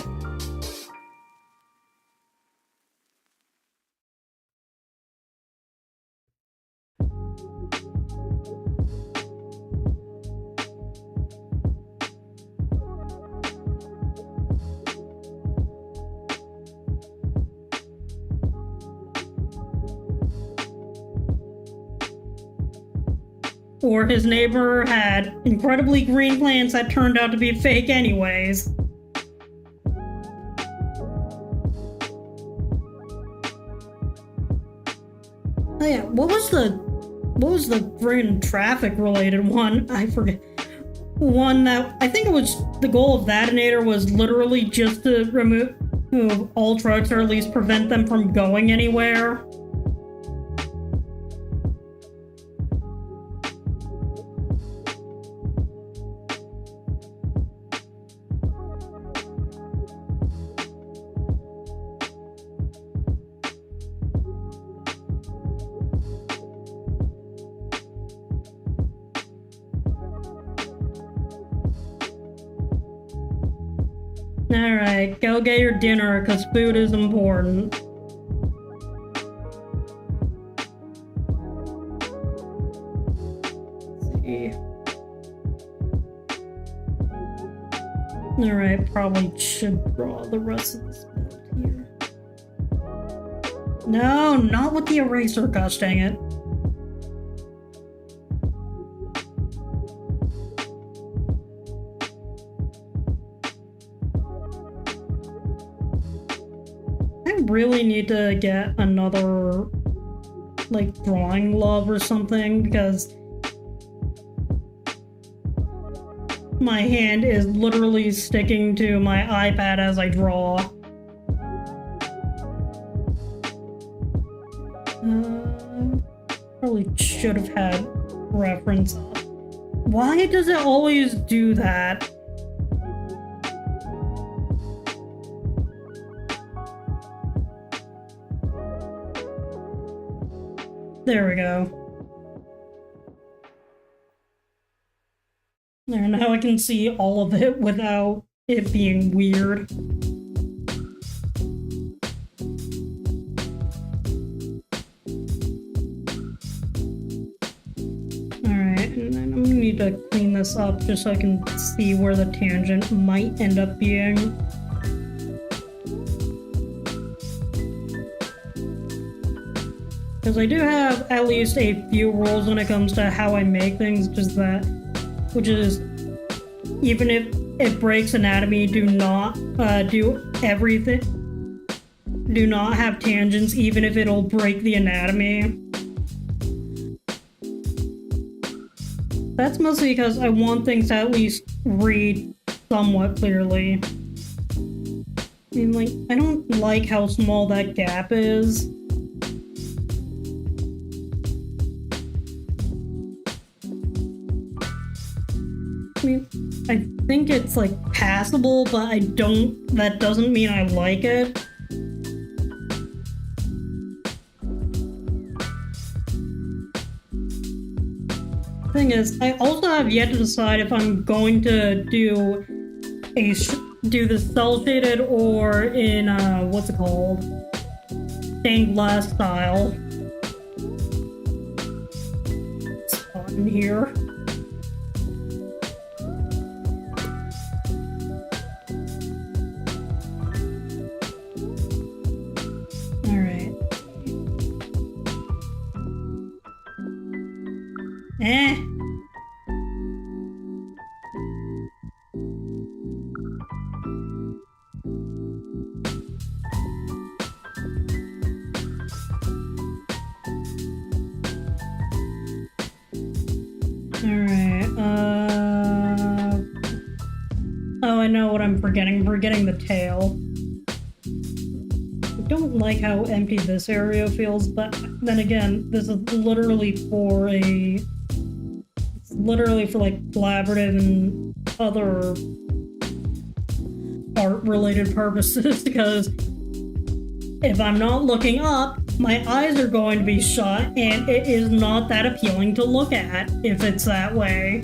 Or his neighbor had incredibly green plants that turned out to be fake anyways. Oh yeah, what was the freaking traffic related one? I forget. One that, I think it was, the goal of that innator was literally just to remove all trucks, or at least prevent them from going anywhere. Alright, go get your dinner, because food is important. Let's see. Alright, probably should draw the rest of this build here. No, not with the eraser, gosh dang it. Really need to get another, like, drawing glove or something, because my hand is literally sticking to my iPad as I draw. Probably should have had reference up. Why does it always do that? There we go. There, now I can see all of it without it being weird. Alright, and then I'm gonna need to clean this up just so I can see where the tangent might end up being. Because I do have at least a few rules when it comes to how I make things, which is, even if it breaks anatomy, do not do everything. Do not have tangents, even if it'll break the anatomy. That's mostly because I want things to at least read somewhat clearly. I mean, like, I don't like how small that gap is. I mean, I think it's like passable, but that doesn't mean I like it. Thing is, I also have yet to decide if I'm going to do the cell shaded or in what's it called? Stained glass style. Spot in here. Oh, I know what I'm forgetting. I'm forgetting the tail. I don't like how empty this area feels, but then again, this is literally for like collaborative and other art-related purposes, because if I'm not looking up, my eyes are going to be shut, and it is not that appealing to look at if it's that way.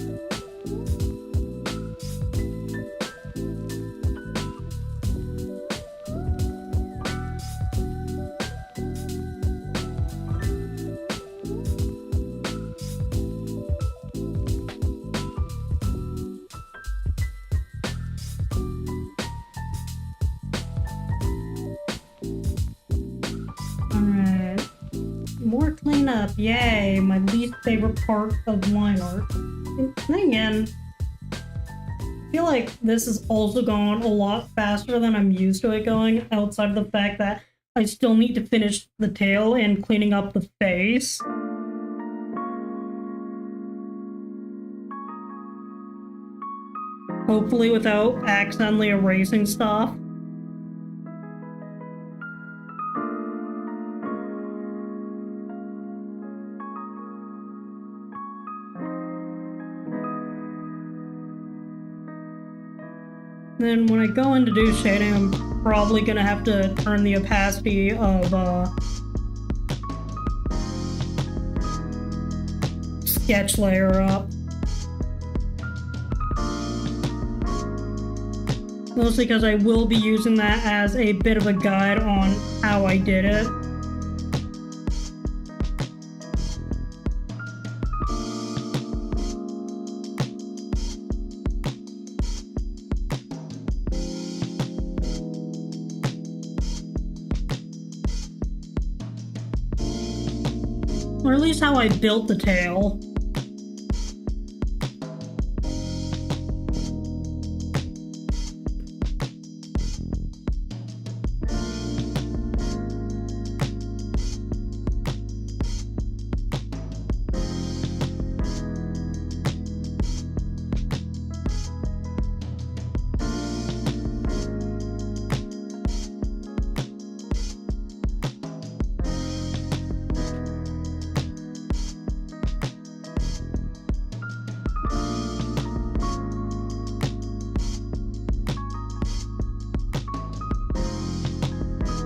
More cleanup, yay! My least favorite part of line art. And then again, I feel like this is also going a lot faster than I'm used to it going, outside of the fact that I still need to finish the tail and cleaning up the face. Hopefully without accidentally erasing stuff. Then when I go in to do shading, I'm probably gonna have to turn the opacity of sketch layer up. Mostly because I will be using that as a bit of a guide on how I did it. Or at least how I built the tail.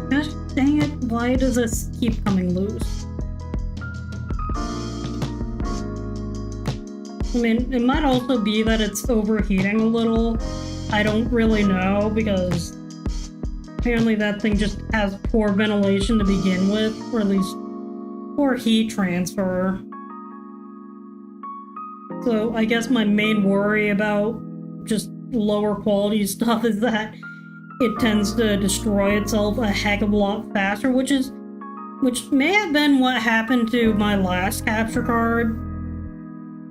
Gosh dang it, why does this keep coming loose? I mean, it might also be that it's overheating a little. I don't really know, because apparently that thing just has poor ventilation to begin with, or at least poor heat transfer. So I guess my main worry about just lower quality stuff is that it tends to destroy itself a heck of a lot faster, which may have been what happened to my last capture card.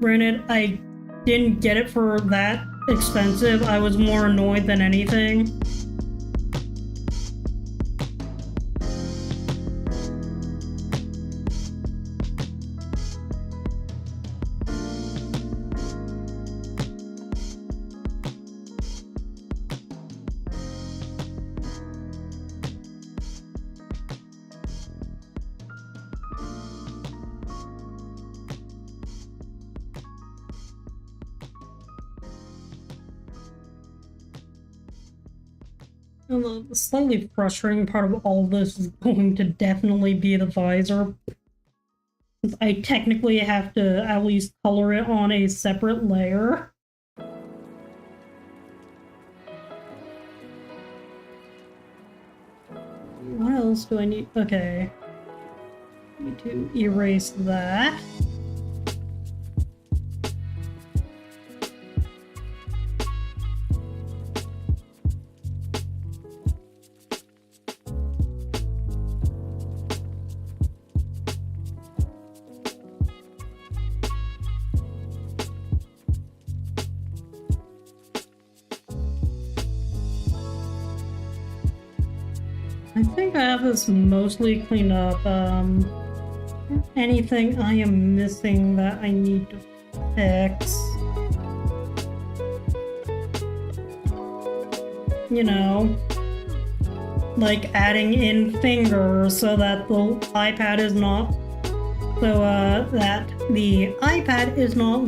Granted, I didn't get it for that expensive. I was more annoyed than anything. The slightly frustrating part of all this is going to definitely be the visor. Since I technically have to at least color it on a separate layer. What else do I need? Okay. I need to erase that. I think I have this mostly cleaned up. Anything I am missing that I need to fix? You know, like adding in fingers so that the iPad is not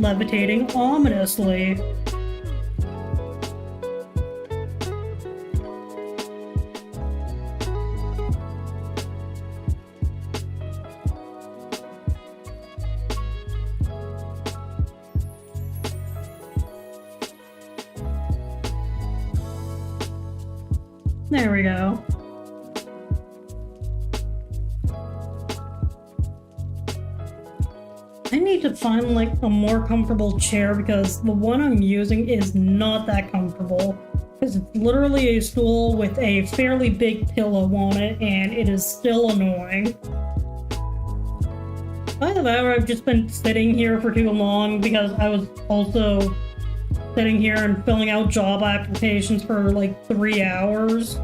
levitating ominously. There we go. I need to find like a more comfortable chair because the one I'm using is not that comfortable. Because it's literally a stool with a fairly big pillow on it and it is still annoying. Either that or I've just been sitting here for too long because I was also sitting here and filling out job applications for like 3 hours.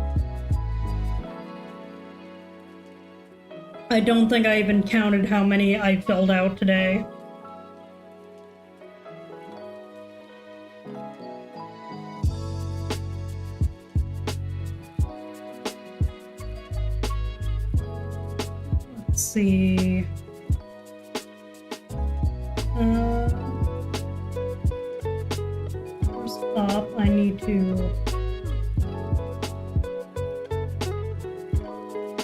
I don't think I even counted how many I filled out today. Let's see. First up, I need to...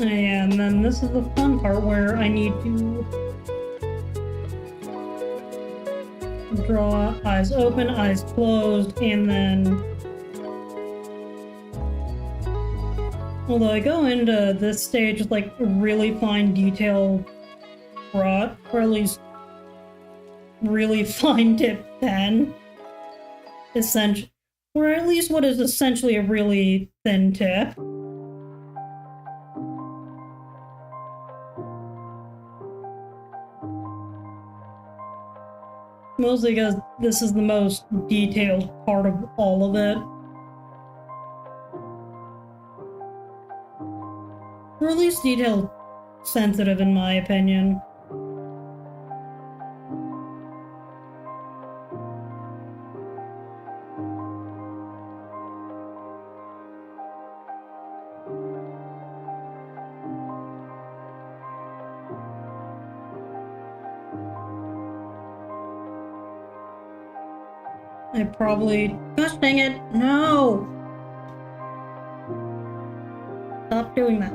And then this is the fun part where I need to draw eyes open, eyes closed, and then... Although I go into this stage with like really fine detail brought, or at least really fine tip pen, or at least what is essentially a really thin tip. Mostly because this is the most detailed part of all of it. Or at least detail sensitive in my opinion. I probably... Gosh dang it! No! Stop doing that.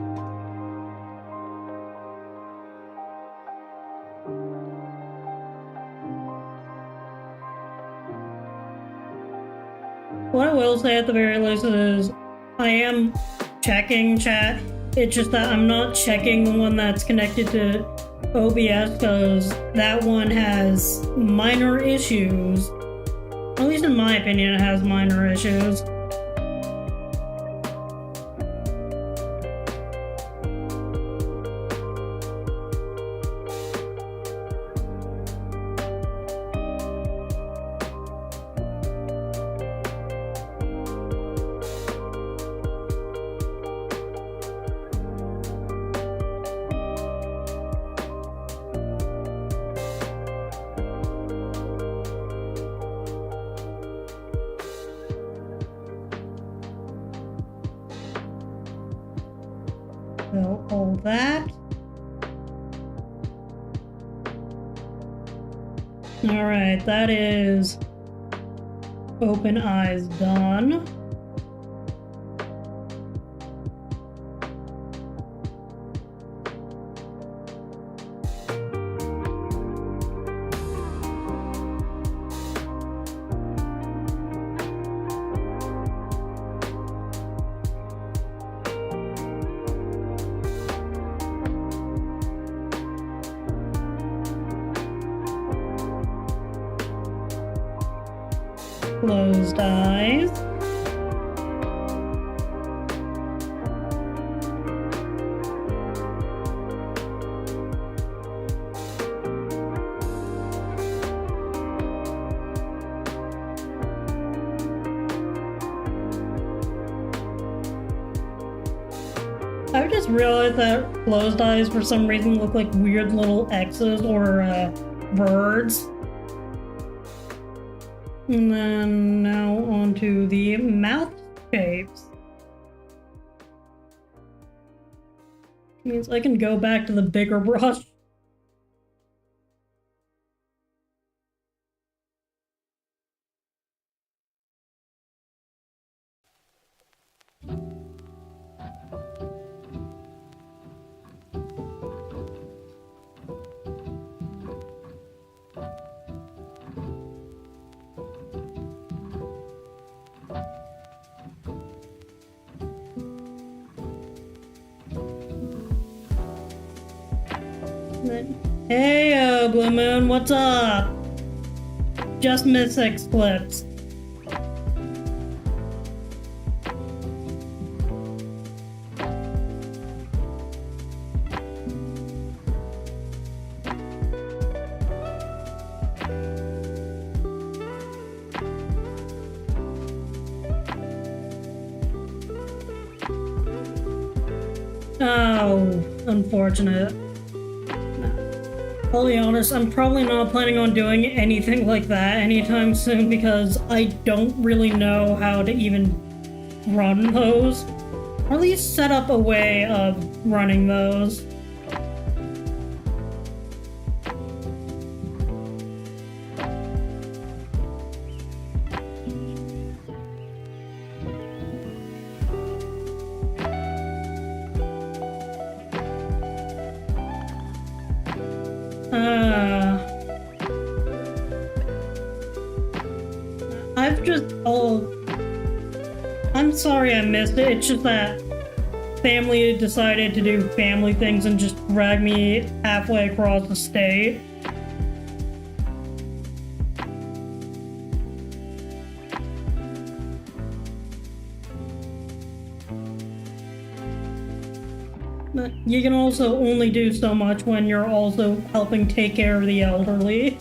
What I will say at the very least is I am checking chat. It's just that I'm not checking the one that's connected to OBS because that one has minor issues. At least in my opinion, it has minor issues. So all that. Alright, that is open eyes done. Closed eyes. I just realized that closed eyes for some reason look like weird little X's or birds. And then now onto the mouth shapes. Means I can go back to the bigger brush. Hey, Blue Moon, what's up? Just missed 6 clips. Oh, unfortunate. I'll be honest, I'm probably not planning on doing anything like that anytime soon because I don't really know how to even run those. Or at least set up a way of running those. I'm sorry I missed it. It's just that family decided to do family things and just drag me halfway across the state. But you can also only do so much when you're also helping take care of the elderly.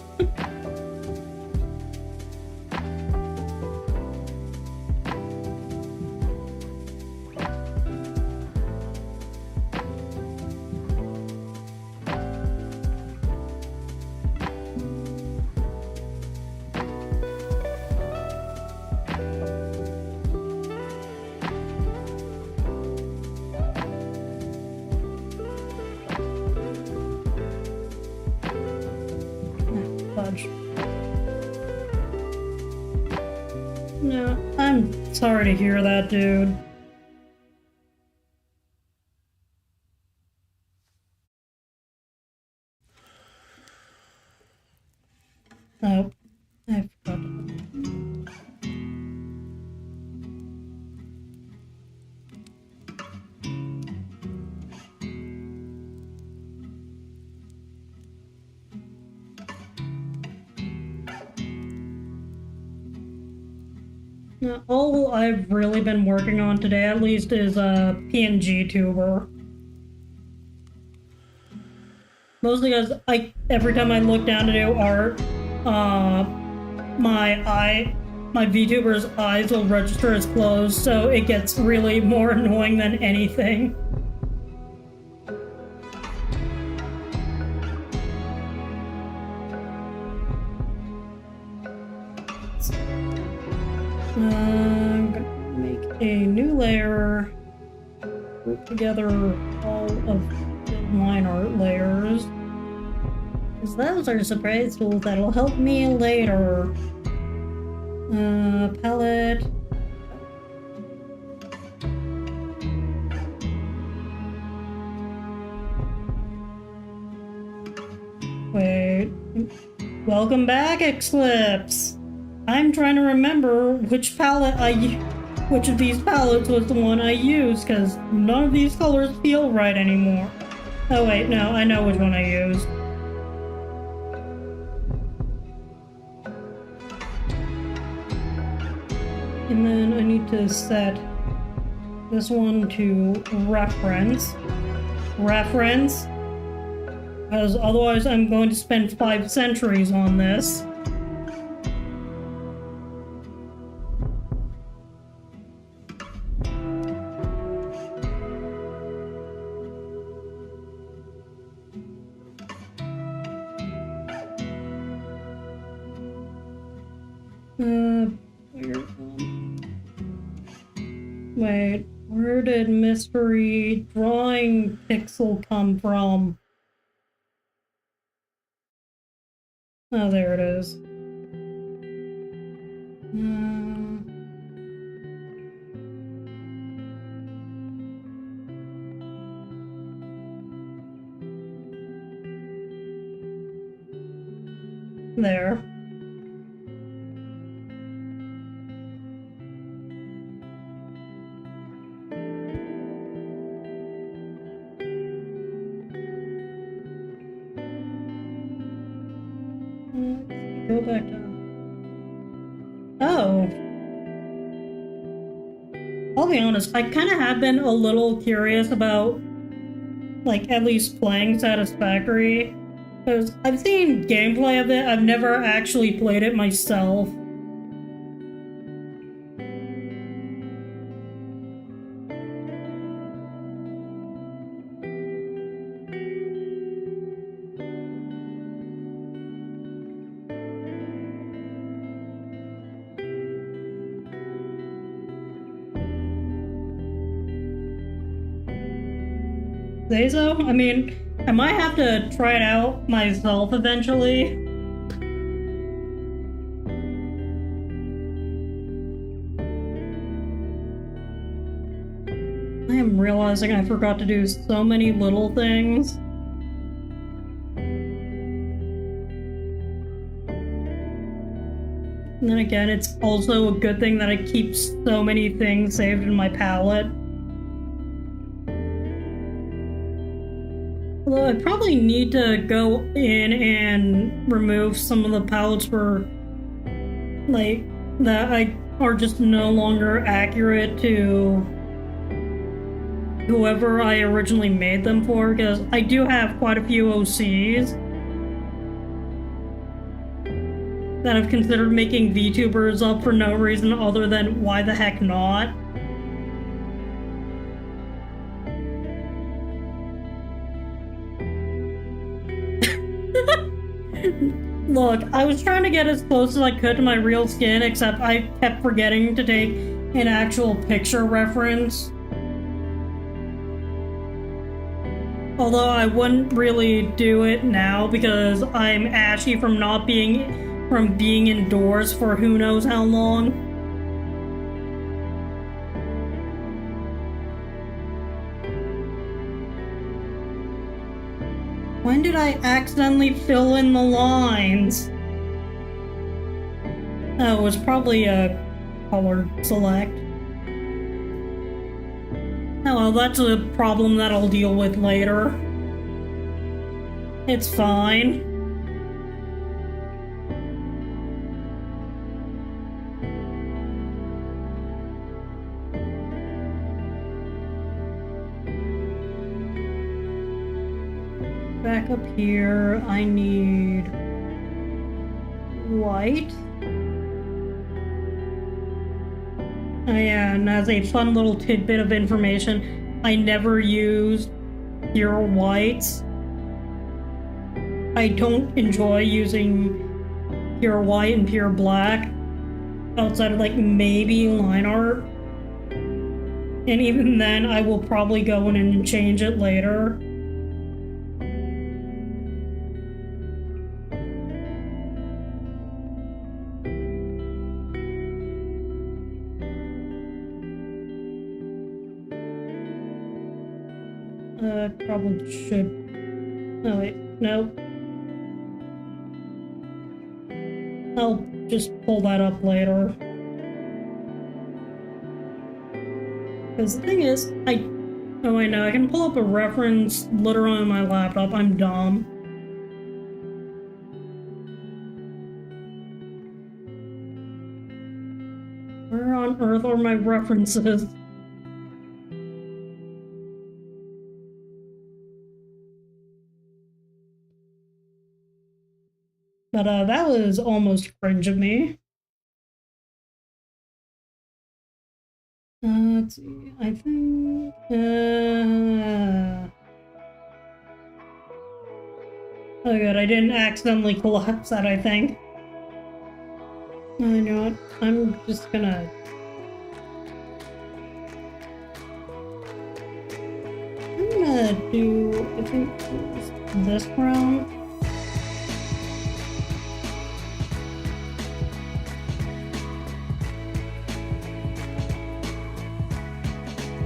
No, I'm sorry to hear that, dude. Oh, I forgot. All I've really been working on today, at least, is pngtuber. Mostly because every time I look down to do art, my VTuber's eyes will register as closed, so it gets really more annoying than anything. I'm gonna make a new layer, group together all of the line art layers, because those are surprise tools that'll help me later. Palette. Wait. Welcome back, Eclipse! I'm trying to remember which of these palettes was the one I used, because none of these colors feel right anymore. Oh wait, no, I know which one I used. And then I need to set this one to reference. Because otherwise I'm going to spend 5 centuries on this. Wait, where did mystery drawing pixel come from? Oh, there it is. There. Go back down. Oh. I'll be honest, I kind of have been a little curious about, like, at least playing Satisfactory. Because I've seen gameplay of it, I've never actually played it myself. Say so? I mean, I might have to try it out myself eventually. I am realizing I forgot to do so many little things. And then again, it's also a good thing that I keep so many things saved in my palette. Although I probably need to go in and remove some of the palettes for, like, that are just no longer accurate to whoever I originally made them for, because I do have quite a few OCs that I've considered making VTubers up for no reason other than why the heck not. Look, I was trying to get as close as I could to my real skin, except I kept forgetting to take an actual picture reference. Although I wouldn't really do it now because I'm ashy from being indoors for who knows how long. When did I accidentally fill in the lines? Oh, it was probably a color select. Oh well, that's a problem that I'll deal with later. It's fine. up here, I need white. Oh yeah, and as a fun little tidbit of information, I never use pure whites. I don't enjoy using pure white and pure black outside of like maybe line art. And even then, I will probably go in and change it later. Probably should. Oh wait, no. I'll just pull that up later. Because the thing is, oh wait, no, I can pull up a reference literally on my laptop. I'm dumb. Where on earth are my references? But that was almost cringe of me. Let's see, I think... Oh good, I didn't accidentally collapse that, I think. You know what, I'm just gonna... I'm gonna do, I think, this round.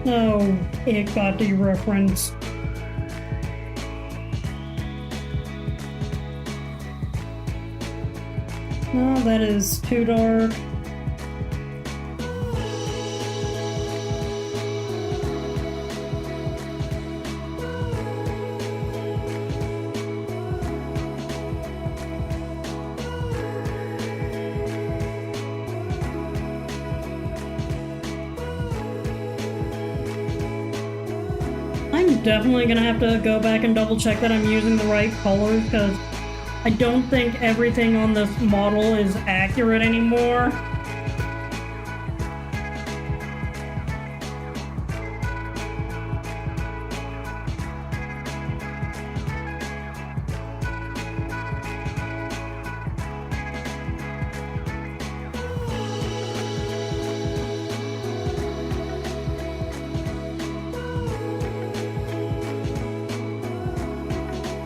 No, it got dereferenced. No, that is too dark. I'm definitely gonna have to go back and double check that I'm using the right colors, because I don't think everything on this model is accurate anymore.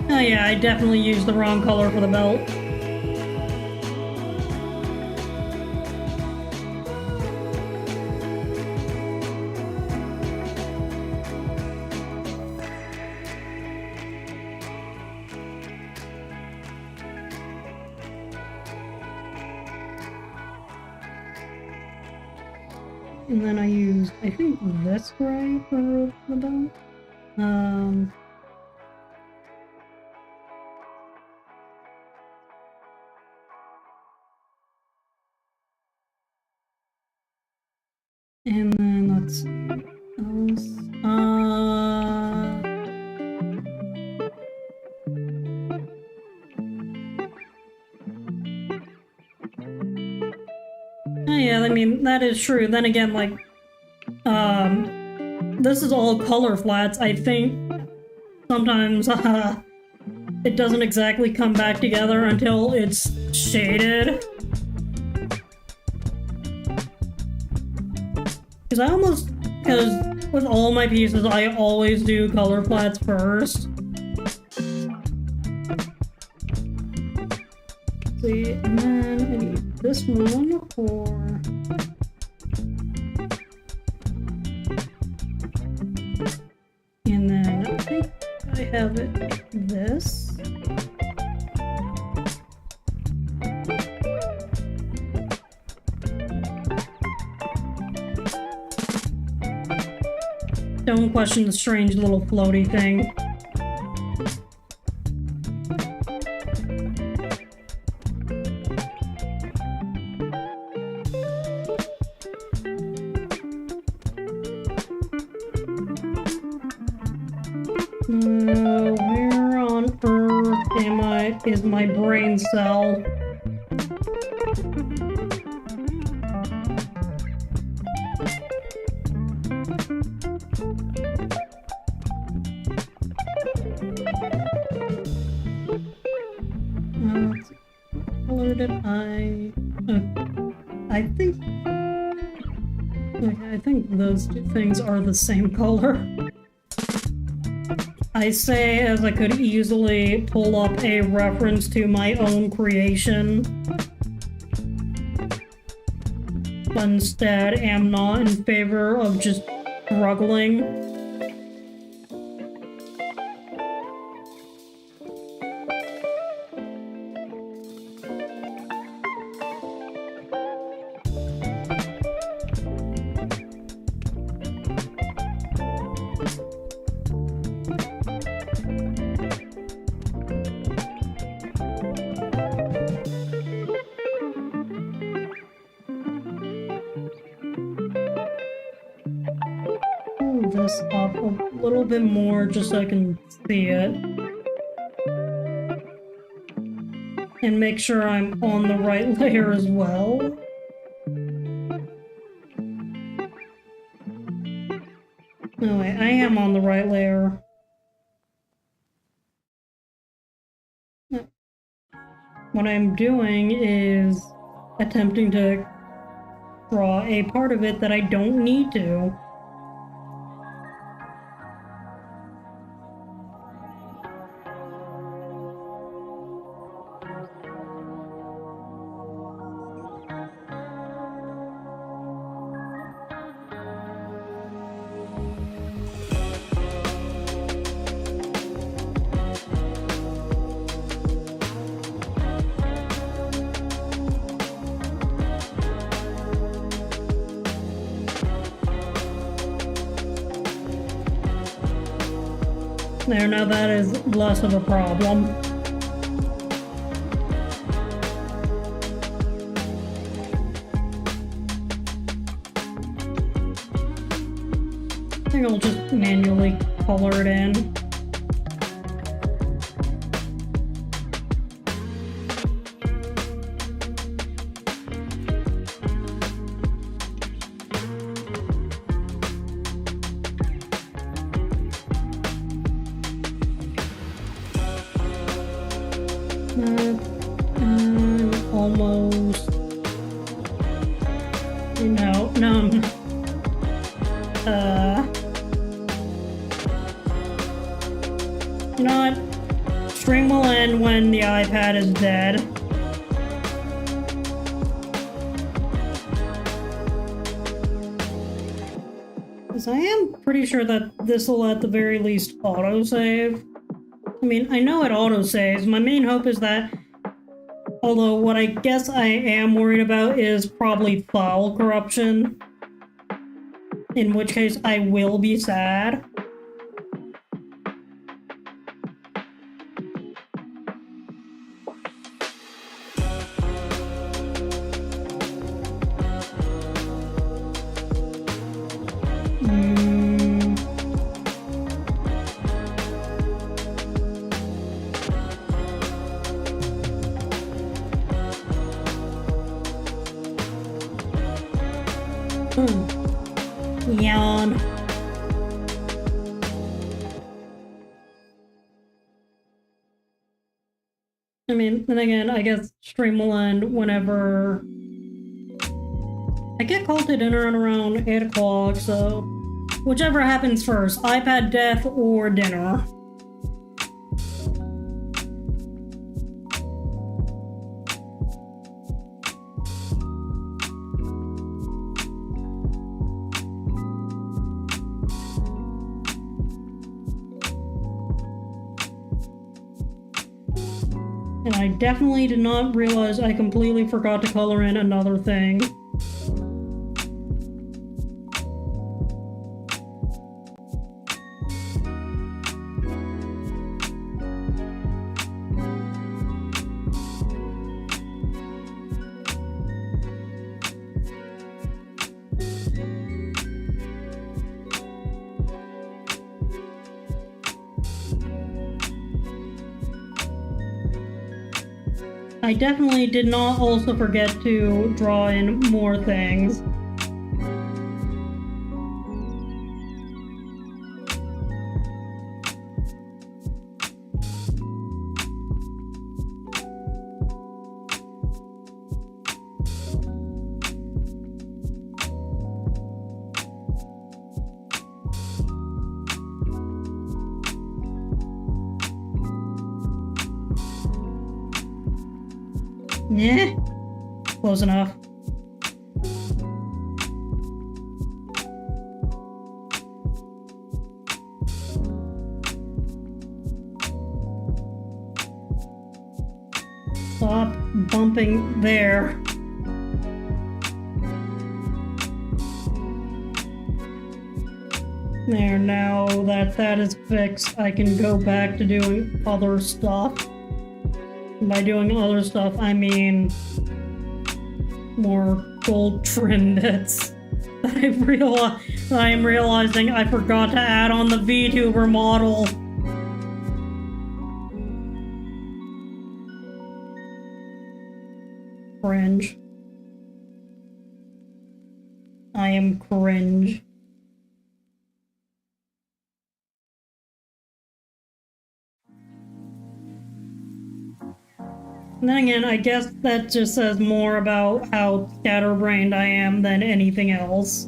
Oh yeah, I definitely used the wrong color for the belt. And then I used, I think, this gray for the belt. And then let's see what else. Oh yeah, I mean, that is true. Then again, like, this is all color flats. I think sometimes, it doesn't exactly come back together until it's shaded. Because with all my pieces, I always do color flats first. Let's see, and then I need this one for... And then I think I have it like this. Don't question the strange little floaty thing. Where on earth? is my brain cell. What did I think... Okay, I think those two things are the same color. I say as I could easily pull up a reference to my own creation, but instead am not in favor of just struggling. This up a little bit more just so I can see it. And make sure I'm on the right layer as well. No, wait, I am on the right layer. What I'm doing is attempting to draw a part of it that I don't need to. There, now that is less of a problem. I think I'll just manually color it in. Almost. No. You know what? Stream will end when the iPad is dead. Because I am pretty sure that this will at the very least autosave. I mean, I know it autosaves. My main hope is that, although what I guess I am worried about is probably file corruption, in which case I will be sad. Yawn. I mean, then again, I guess stream will end whenever I get called to dinner at around 8 o'clock, so whichever happens first, iPad death or dinner. And I definitely did not realize I completely forgot to color in another thing. I definitely did not also forget to draw in more things. Yeah, close enough. Stop bumping there. There, now that that is fixed, I can go back to doing other stuff. By doing other stuff, I mean more gold trim bits that I am realizing I forgot to add on the VTuber model. Cringe. I am cringe. And then again, I guess that just says more about how scatterbrained I am than anything else.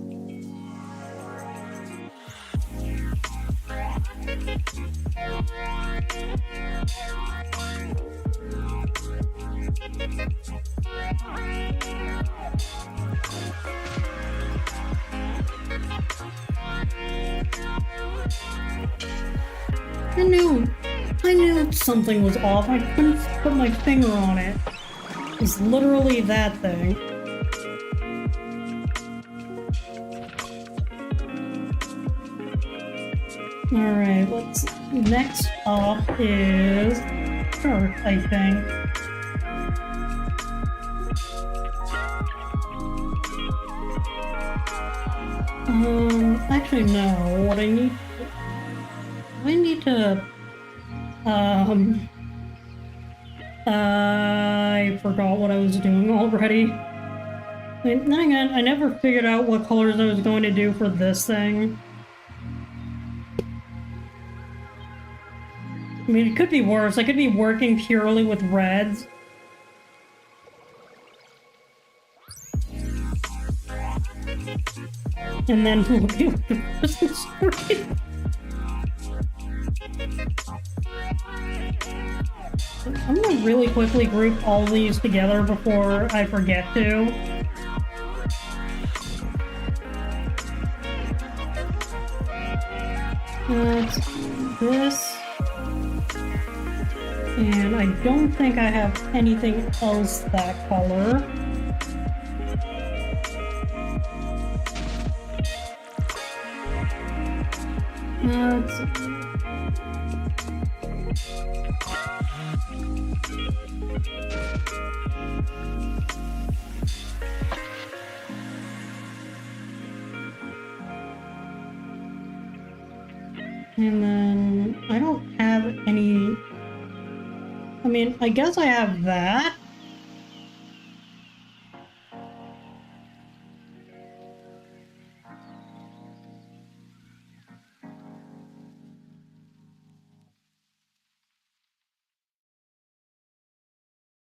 I knew something was off. I couldn't put my finger on it. It's literally that thing. Alright, next up is Earth, I think. Actually no, what I need to I forgot what I was doing already. Then again, I never figured out what colors I was going to do for this thing. I mean, it could be worse. I could be working purely with reds. And then looking at the Christmas tree. I'm gonna really quickly group all these together before I forget to. That's this. And I don't think I have anything else that color. And then I don't have any. I mean, I guess I have that.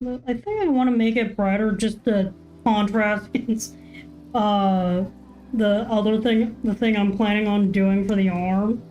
But I think I want to make it brighter just to contrast against the other thing, the thing I'm planning on doing for the arm.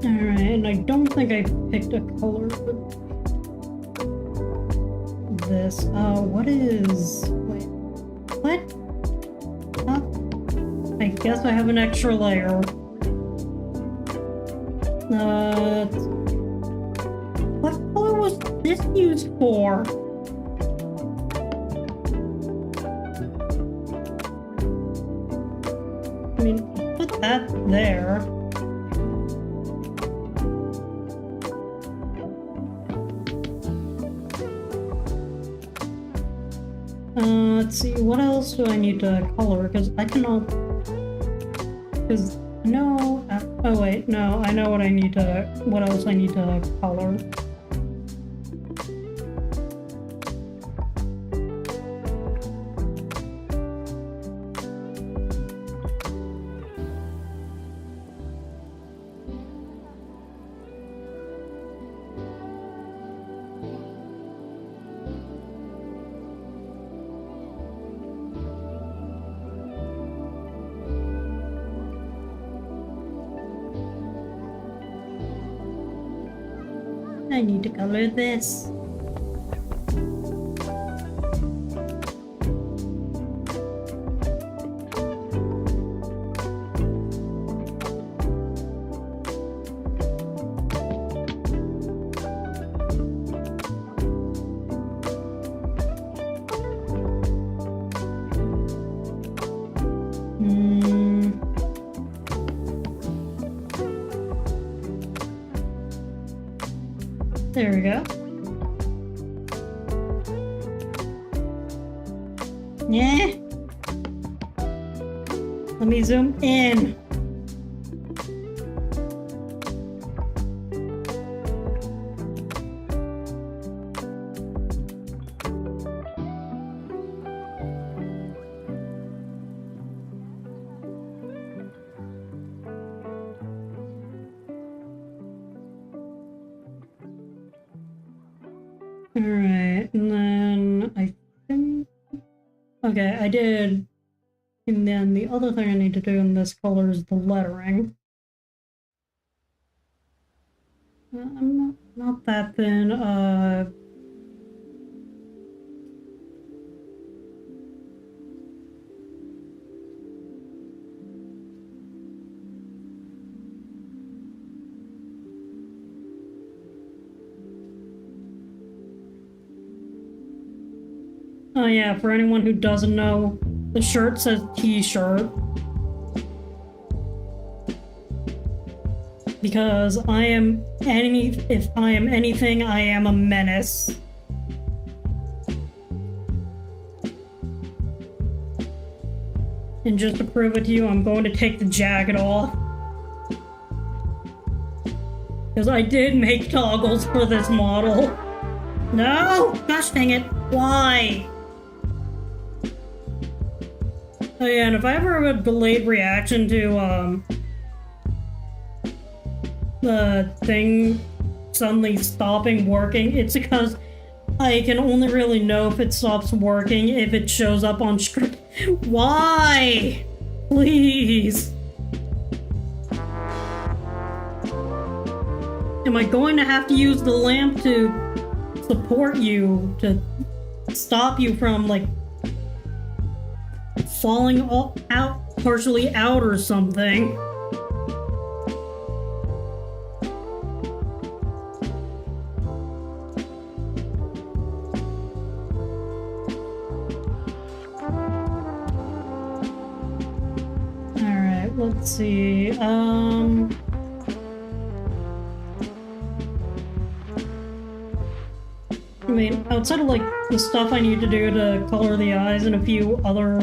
Alright, and I don't think I picked a color for this. What is... Wait. What? I guess I have an extra layer. What color was this used for? I mean, put that there. Let's see, what else do I need to color? Because I cannot... Because, no... oh wait, no, I know what I need to... what else I need to color. I need to color this. There we go. Yeah. Let me zoom in. Alright, and then I think... okay, I did... and then the other thing I need to do in this color is the lettering. I'm not that thin, oh yeah, for anyone who doesn't know, the shirt says t-shirt. Because if I am anything, I am a menace. And just to prove it to you, I'm going to take the jacket off. Because I did make toggles for this model. No! Gosh dang it. Why? Oh yeah, and if I ever have a delayed reaction to, the thing suddenly stopping working, it's because I can only really know if it stops working if it shows up on screen. Why? Please. Am I going to have to use the lamp to support you, to stop you from, like, falling out, partially out or something? Alright, let's see, I mean, outside of, like, the stuff I need to do to color the eyes and a few other,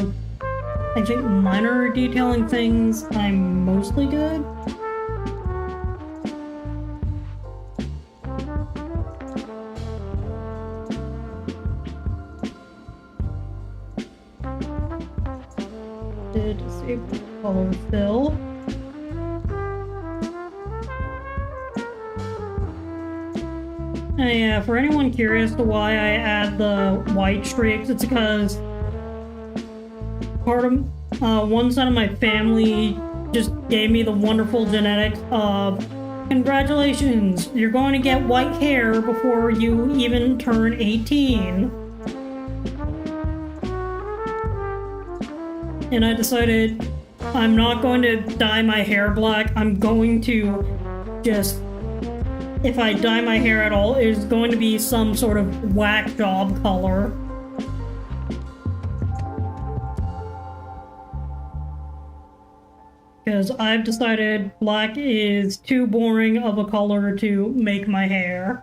I think, minor detailing things, I'm mostly good. Did disable color fill. Yeah, for anyone curious to why I add the white streaks, it's because one side of my family just gave me the wonderful genetics of, congratulations, you're going to get white hair before you even turn 18. And I decided I'm not going to dye my hair black, I'm going to just, if I dye my hair at all, it is going to be some sort of whack job color. because I've decided black is too boring of a color to make my hair.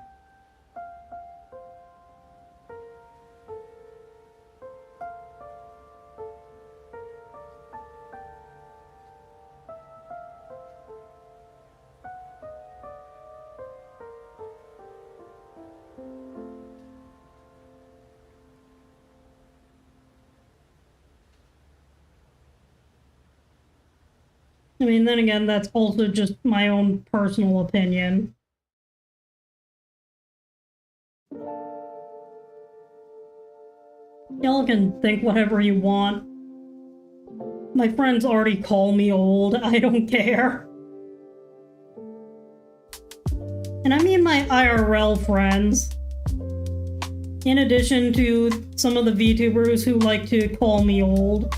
I mean, then again, that's also just my own personal opinion. Y'all can think whatever you want. My friends already call me old. I don't care. And I mean my IRL friends. In addition to some of the VTubers who like to call me old.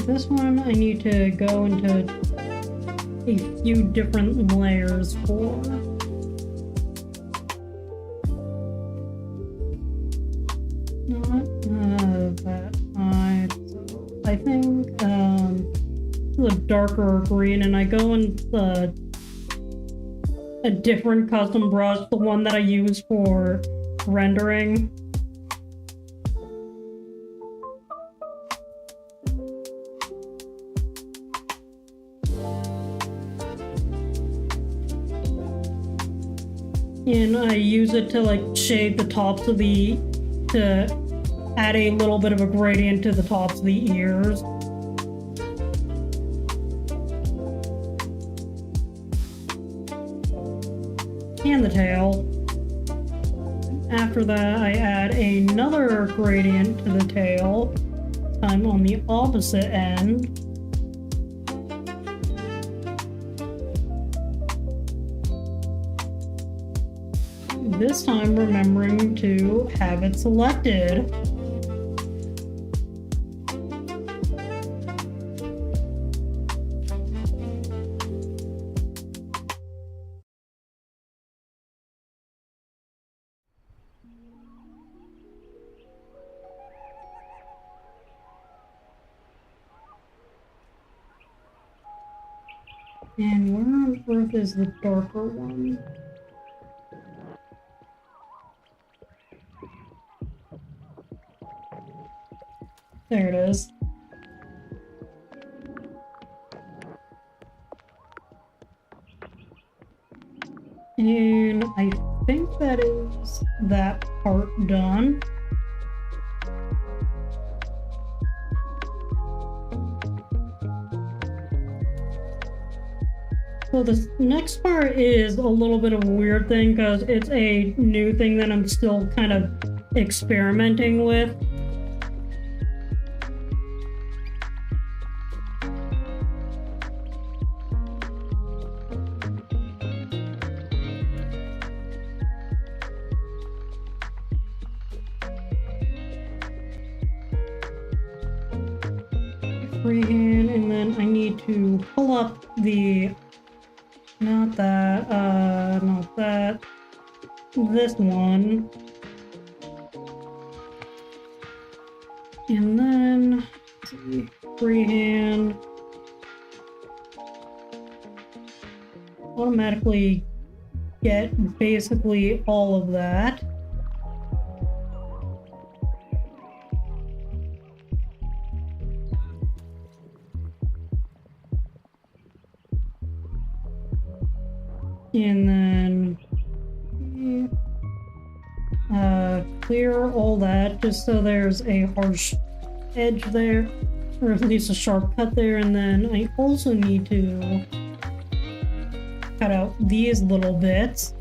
This one I need to go into a few different layers for. Not that side. So I think the darker green, and I go into a different custom brush, the one that I use for rendering. And I use it to like shade the tops of to add a little bit of a gradient to the tops of the ears. And the tail. After that, I add another gradient to the tail, this time on the opposite end. This time remembering to have it selected. And where on earth is the darker one? There it is. And I think that is that part done. So this next part is a little bit of a weird thing because it's a new thing that I'm still kind of experimenting with. Freehand, and then I need to pull up the, not that, this one. And then, let's see, freehand. Automatically get basically all of that. And then clear all that just so there's a harsh edge there, or at least a sharp cut there. And then I also need to cut out these little bits.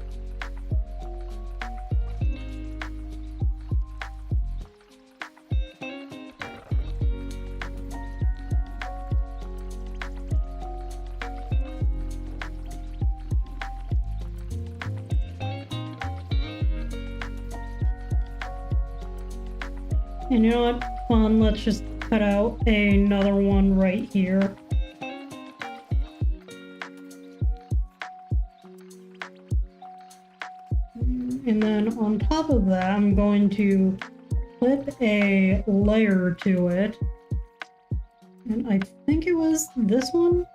And you know what? Fun, let's just cut out another one right here. And then on top of that, I'm going to clip a layer to it. And I think it was this one.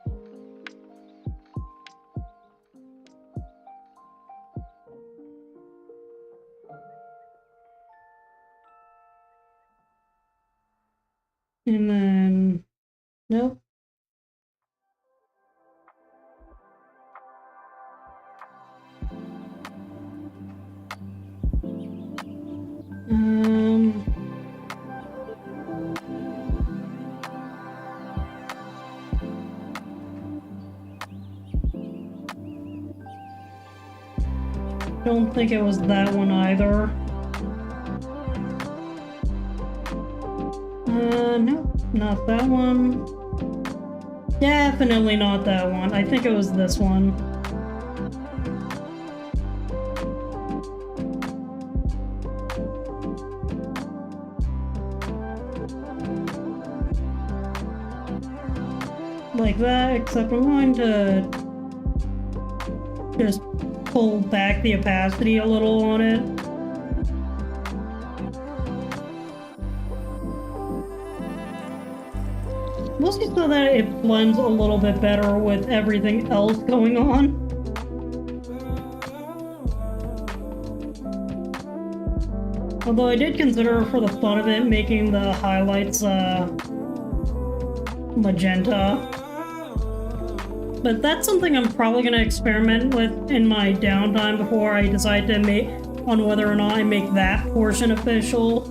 And then, nope. Don't think it was that one either. Nope, not that one. Definitely not that one. I think it was this one. Like that, except I'm going to just pull back the opacity a little on it. Mostly so that it blends a little bit better with everything else going on. Although I did consider, for the fun of it, making the highlights magenta. But that's something I'm probably going to experiment with in my downtime before I decide to make on whether or not I make that portion official.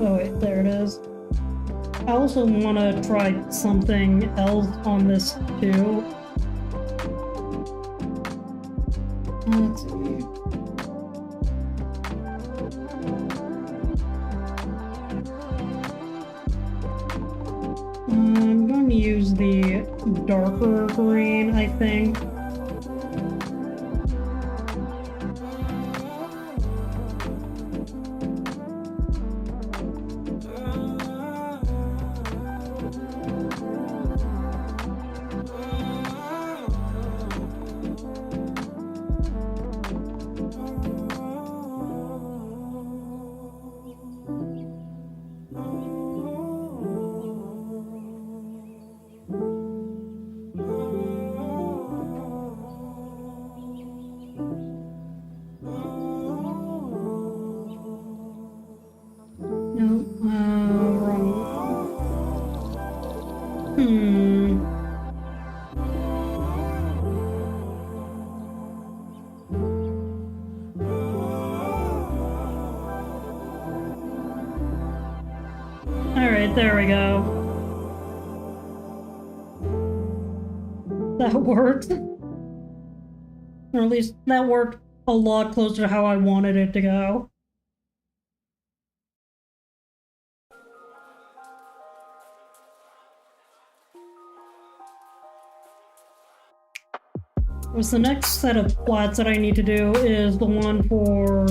Oh wait, there it is. I also want to try something else on this too. Let's see. I'm going to use the darker green, I think. Alright, there we go. That worked. Or at least that worked a lot closer to how I wanted it to go. The next set of plots that I need to do is the one where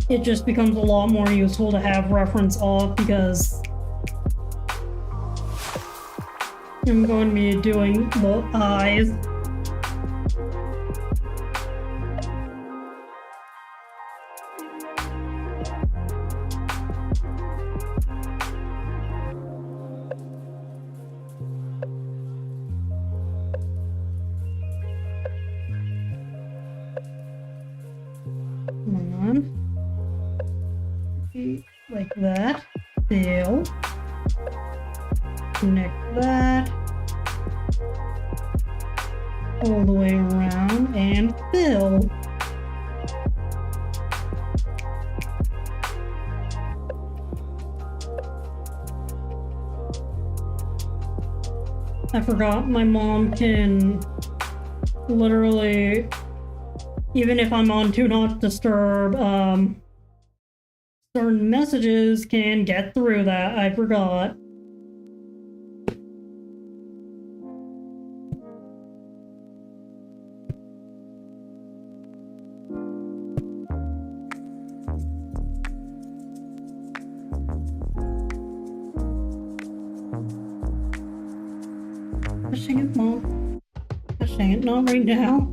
it just becomes a lot more useful to have reference off, because I'm going to be doing the eyes. Like that. Fill. Connect that. All the way around and fill. I forgot my mom can literally, even if I'm on Do Not Disturb, certain messages can get through that. I forgot. Gosh dang it, Mom. Gosh dang it, not right now.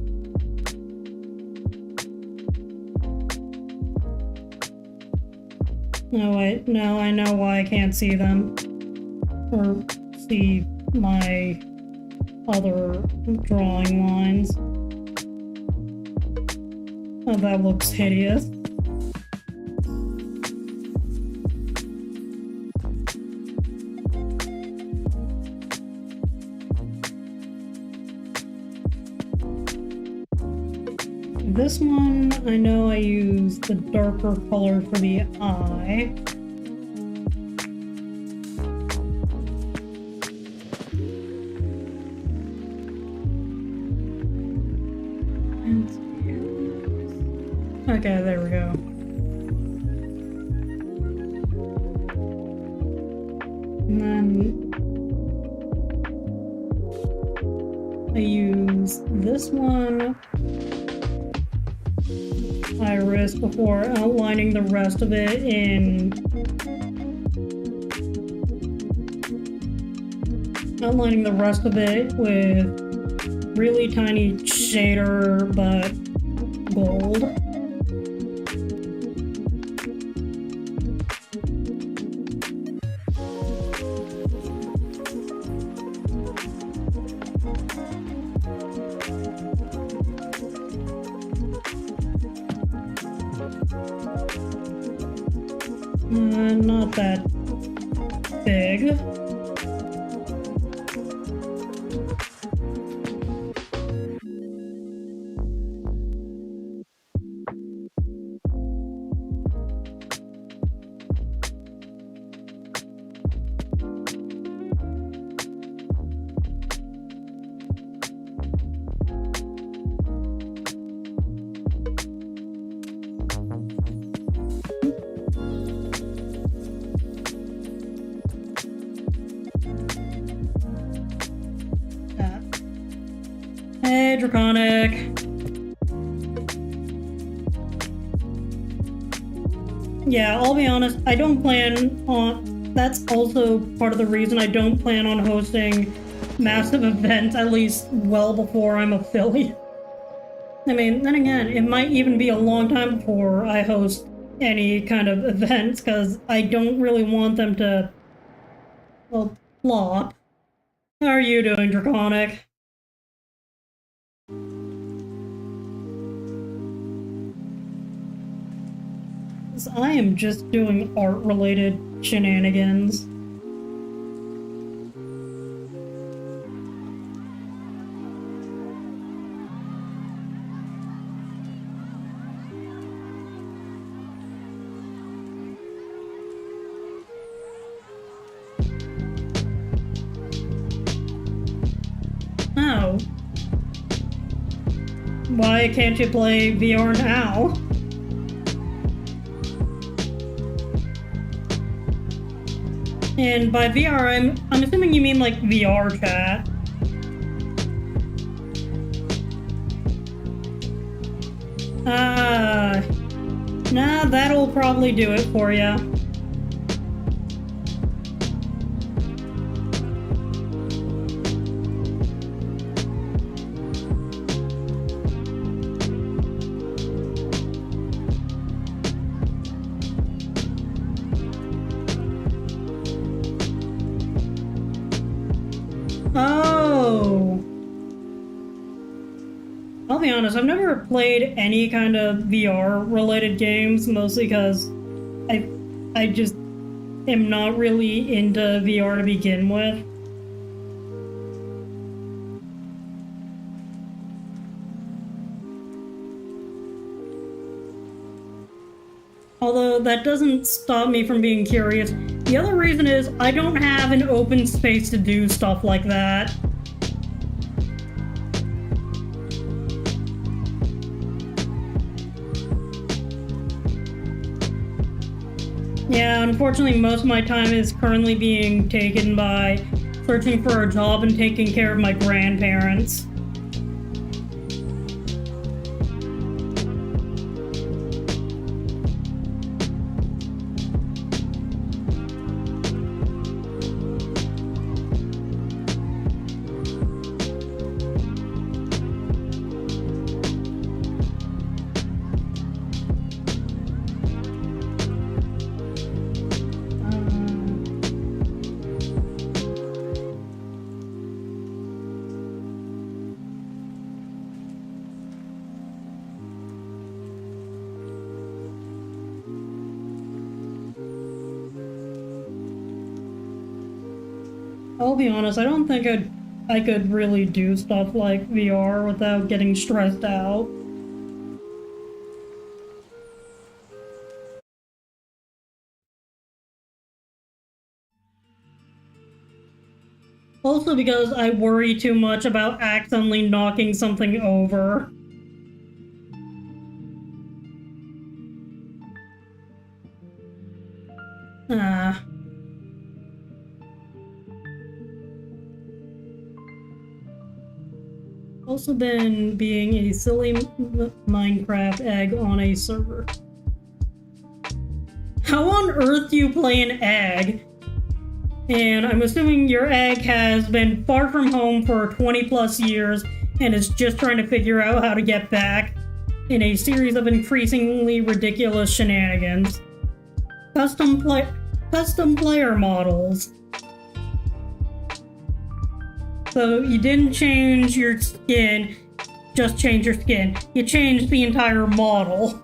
No, wait, no, I know why I can't see them. Or see my other drawing lines. Oh, that looks hideous. This one, I know I use the darker color for the eye. Okay, there we go. And then I use this one, iris, before outlining the rest of it in with really tiny shader, but gold. Not that big. Hey, Draconic. Yeah, I'll be honest, I don't plan on... That's also part of the reason I don't plan on hosting massive events, at least well before I'm affiliate. I mean, then again, it might even be a long time before I host any kind of events, because I don't really want them to... well, flop. How are you doing, Draconic? I am just doing art-related shenanigans. Oh. Why can't you play VR now? And by VR, I'm assuming you mean like VR chat. Nah, that'll probably do it for ya. Oh. I'll be honest, I've never played any kind of VR related games, mostly because I just am not really into VR to begin with. Although that doesn't stop me from being curious. The other reason is I don't have an open space to do stuff like that. Yeah, unfortunately, most of my time is currently being taken by searching for a job and taking care of my grandparents. I'll be honest, I don't think I could really do stuff like VR without getting stressed out. Also because I worry too much about accidentally knocking something over. Ah. Also been being a silly Minecraft egg on a server. How on earth do you play an egg? And I'm assuming your egg has been far from home for 20 plus years and is just trying to figure out how to get back in a series of increasingly ridiculous shenanigans. Custom player models. So you didn't change your skin, just change your skin. You changed the entire model.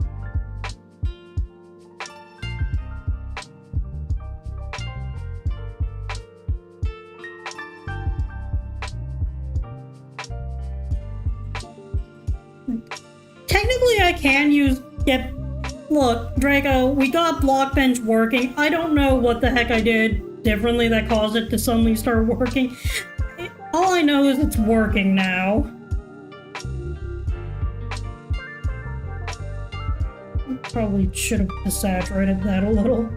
Technically, I can Look, Draco, we got Blockbench working. I don't know what the heck I did differently that caused it to suddenly start working. All I know is it's working now. Probably should have desaturated that a little.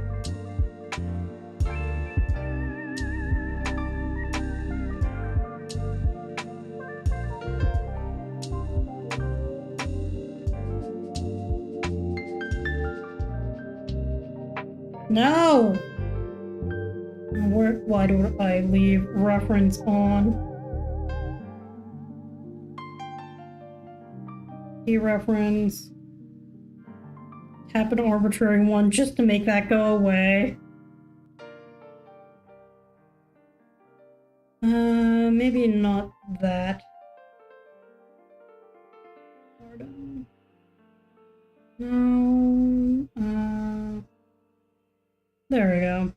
No! Why do I leave reference on? Dereference. Tap an arbitrary one just to make that go away. Maybe not that. No. There we go.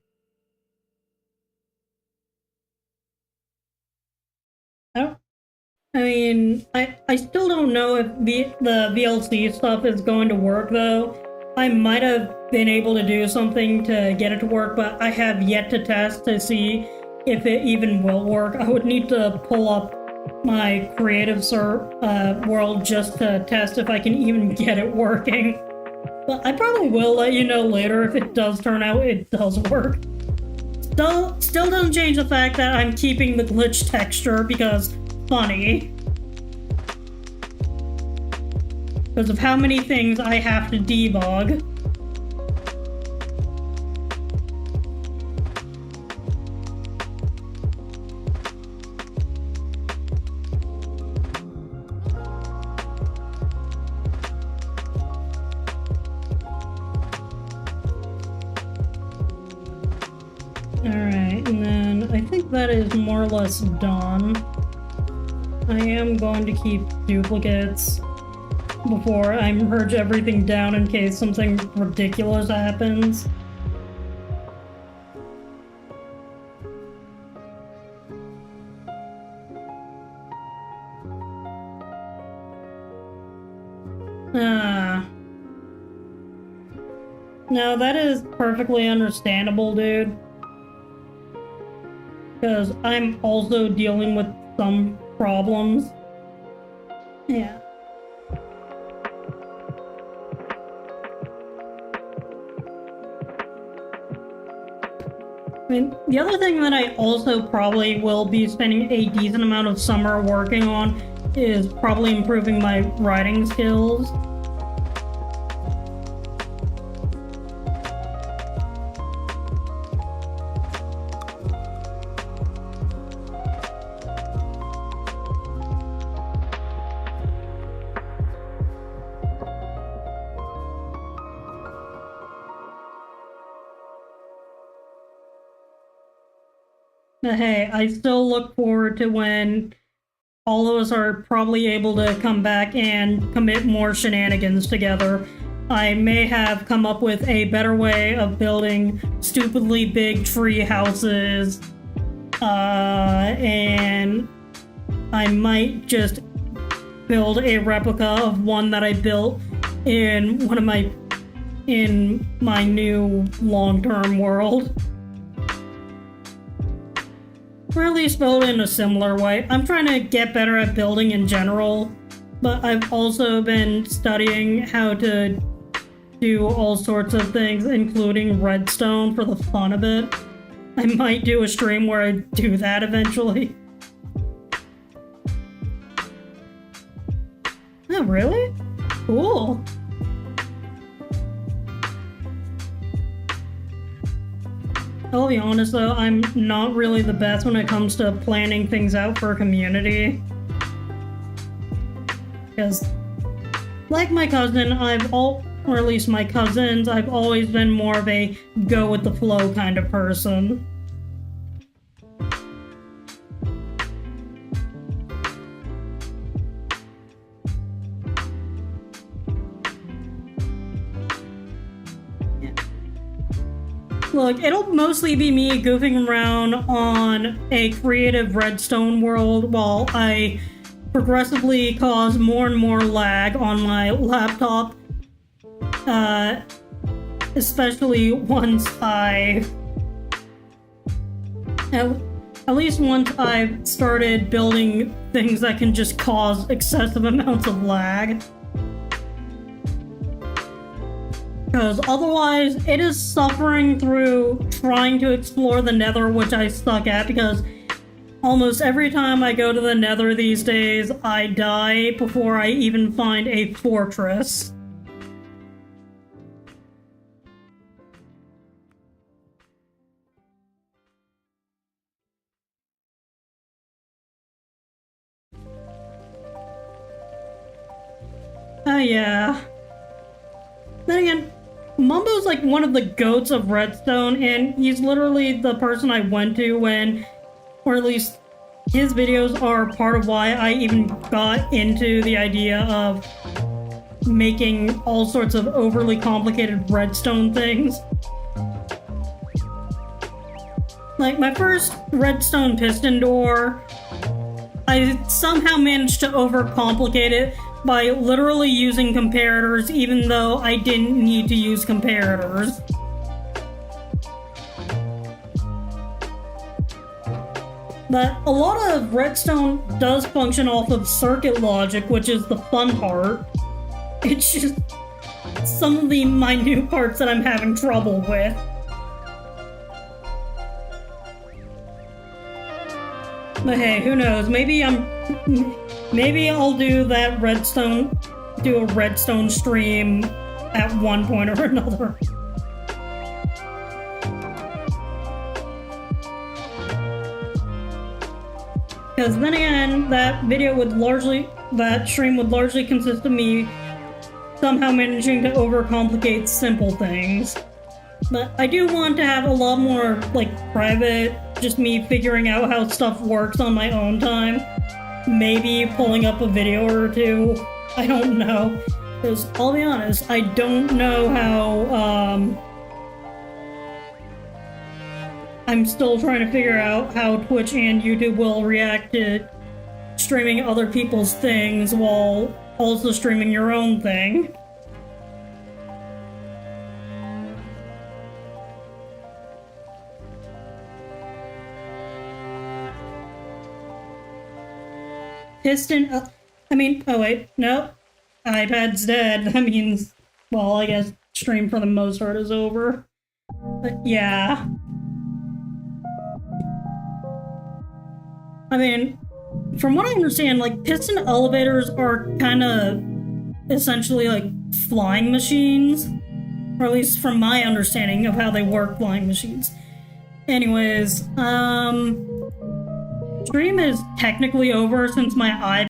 I mean, I still don't know if the VLC stuff is going to work, though. I might have been able to do something to get it to work, but I have yet to test to see if it even will work. I would need to pull up my creative world just to test if I can even get it working. But I probably will let you know later if it does turn out it does work. Still doesn't change the fact that I'm keeping the glitch texture because funny. Because of how many things I have to debug. Alright, and then I think that is more or less done. I am going to keep duplicates before I merge everything down in case something ridiculous happens. No, that is perfectly understandable, dude. Because I'm also dealing with some problems. Yeah. I mean, the other thing that I also probably will be spending a decent amount of summer working on is probably improving my writing skills. But hey, I still look forward to when all of us are probably able to come back and commit more shenanigans together. I may have come up with a better way of building stupidly big tree houses, and I might just build a replica of one that I built in my new long-term world. Or at least build in a similar way. I'm trying to get better at building in general, but I've also been studying how to do all sorts of things, including redstone, for the fun of it. I might do a stream where I do that eventually. Oh, really? Cool. I'll be honest though, I'm not really the best when it comes to planning things out for a community. Because, like my cousin, or at least my cousins, I've always been more of a go with the flow kind of person. Look, it'll mostly be me goofing around on a creative redstone world while I progressively cause more and more lag on my laptop. Especially once at least once I've started building things that can just cause excessive amounts of lag. Because otherwise, it is suffering through trying to explore the nether, which I suck at, because almost every time I go to the nether these days, I die before I even find a fortress. Yeah. Then again, Mumbo's like one of the goats of redstone, and he's literally the person I went to when, or at least his videos are part of why I even got into the idea of making all sorts of overly complicated redstone things. Like my first redstone piston door, I somehow managed to overcomplicate it by literally using comparators, even though I didn't need to use comparators. But a lot of redstone does function off of circuit logic, which is the fun part. It's just some of the minute parts that I'm having trouble with. But hey, who knows? Maybe I'll do a redstone stream at one point or another. Because then again, that stream would largely consist of me somehow managing to overcomplicate simple things. But I do want to have a lot more, like, private, just me figuring out how stuff works on my own time. Maybe pulling up a video or two. I don't know. Because, I'll be honest, I don't know how, I'm still trying to figure out how Twitch and YouTube will react to streaming other people's things while also streaming your own thing. Oh wait, nope. iPad's dead. That means, well, I guess stream for the most part is over. But yeah. I mean, from what I understand, like, piston elevators are kind of essentially like flying machines. Or at least from my understanding of how they work, flying machines. Anyways, stream is technically over since my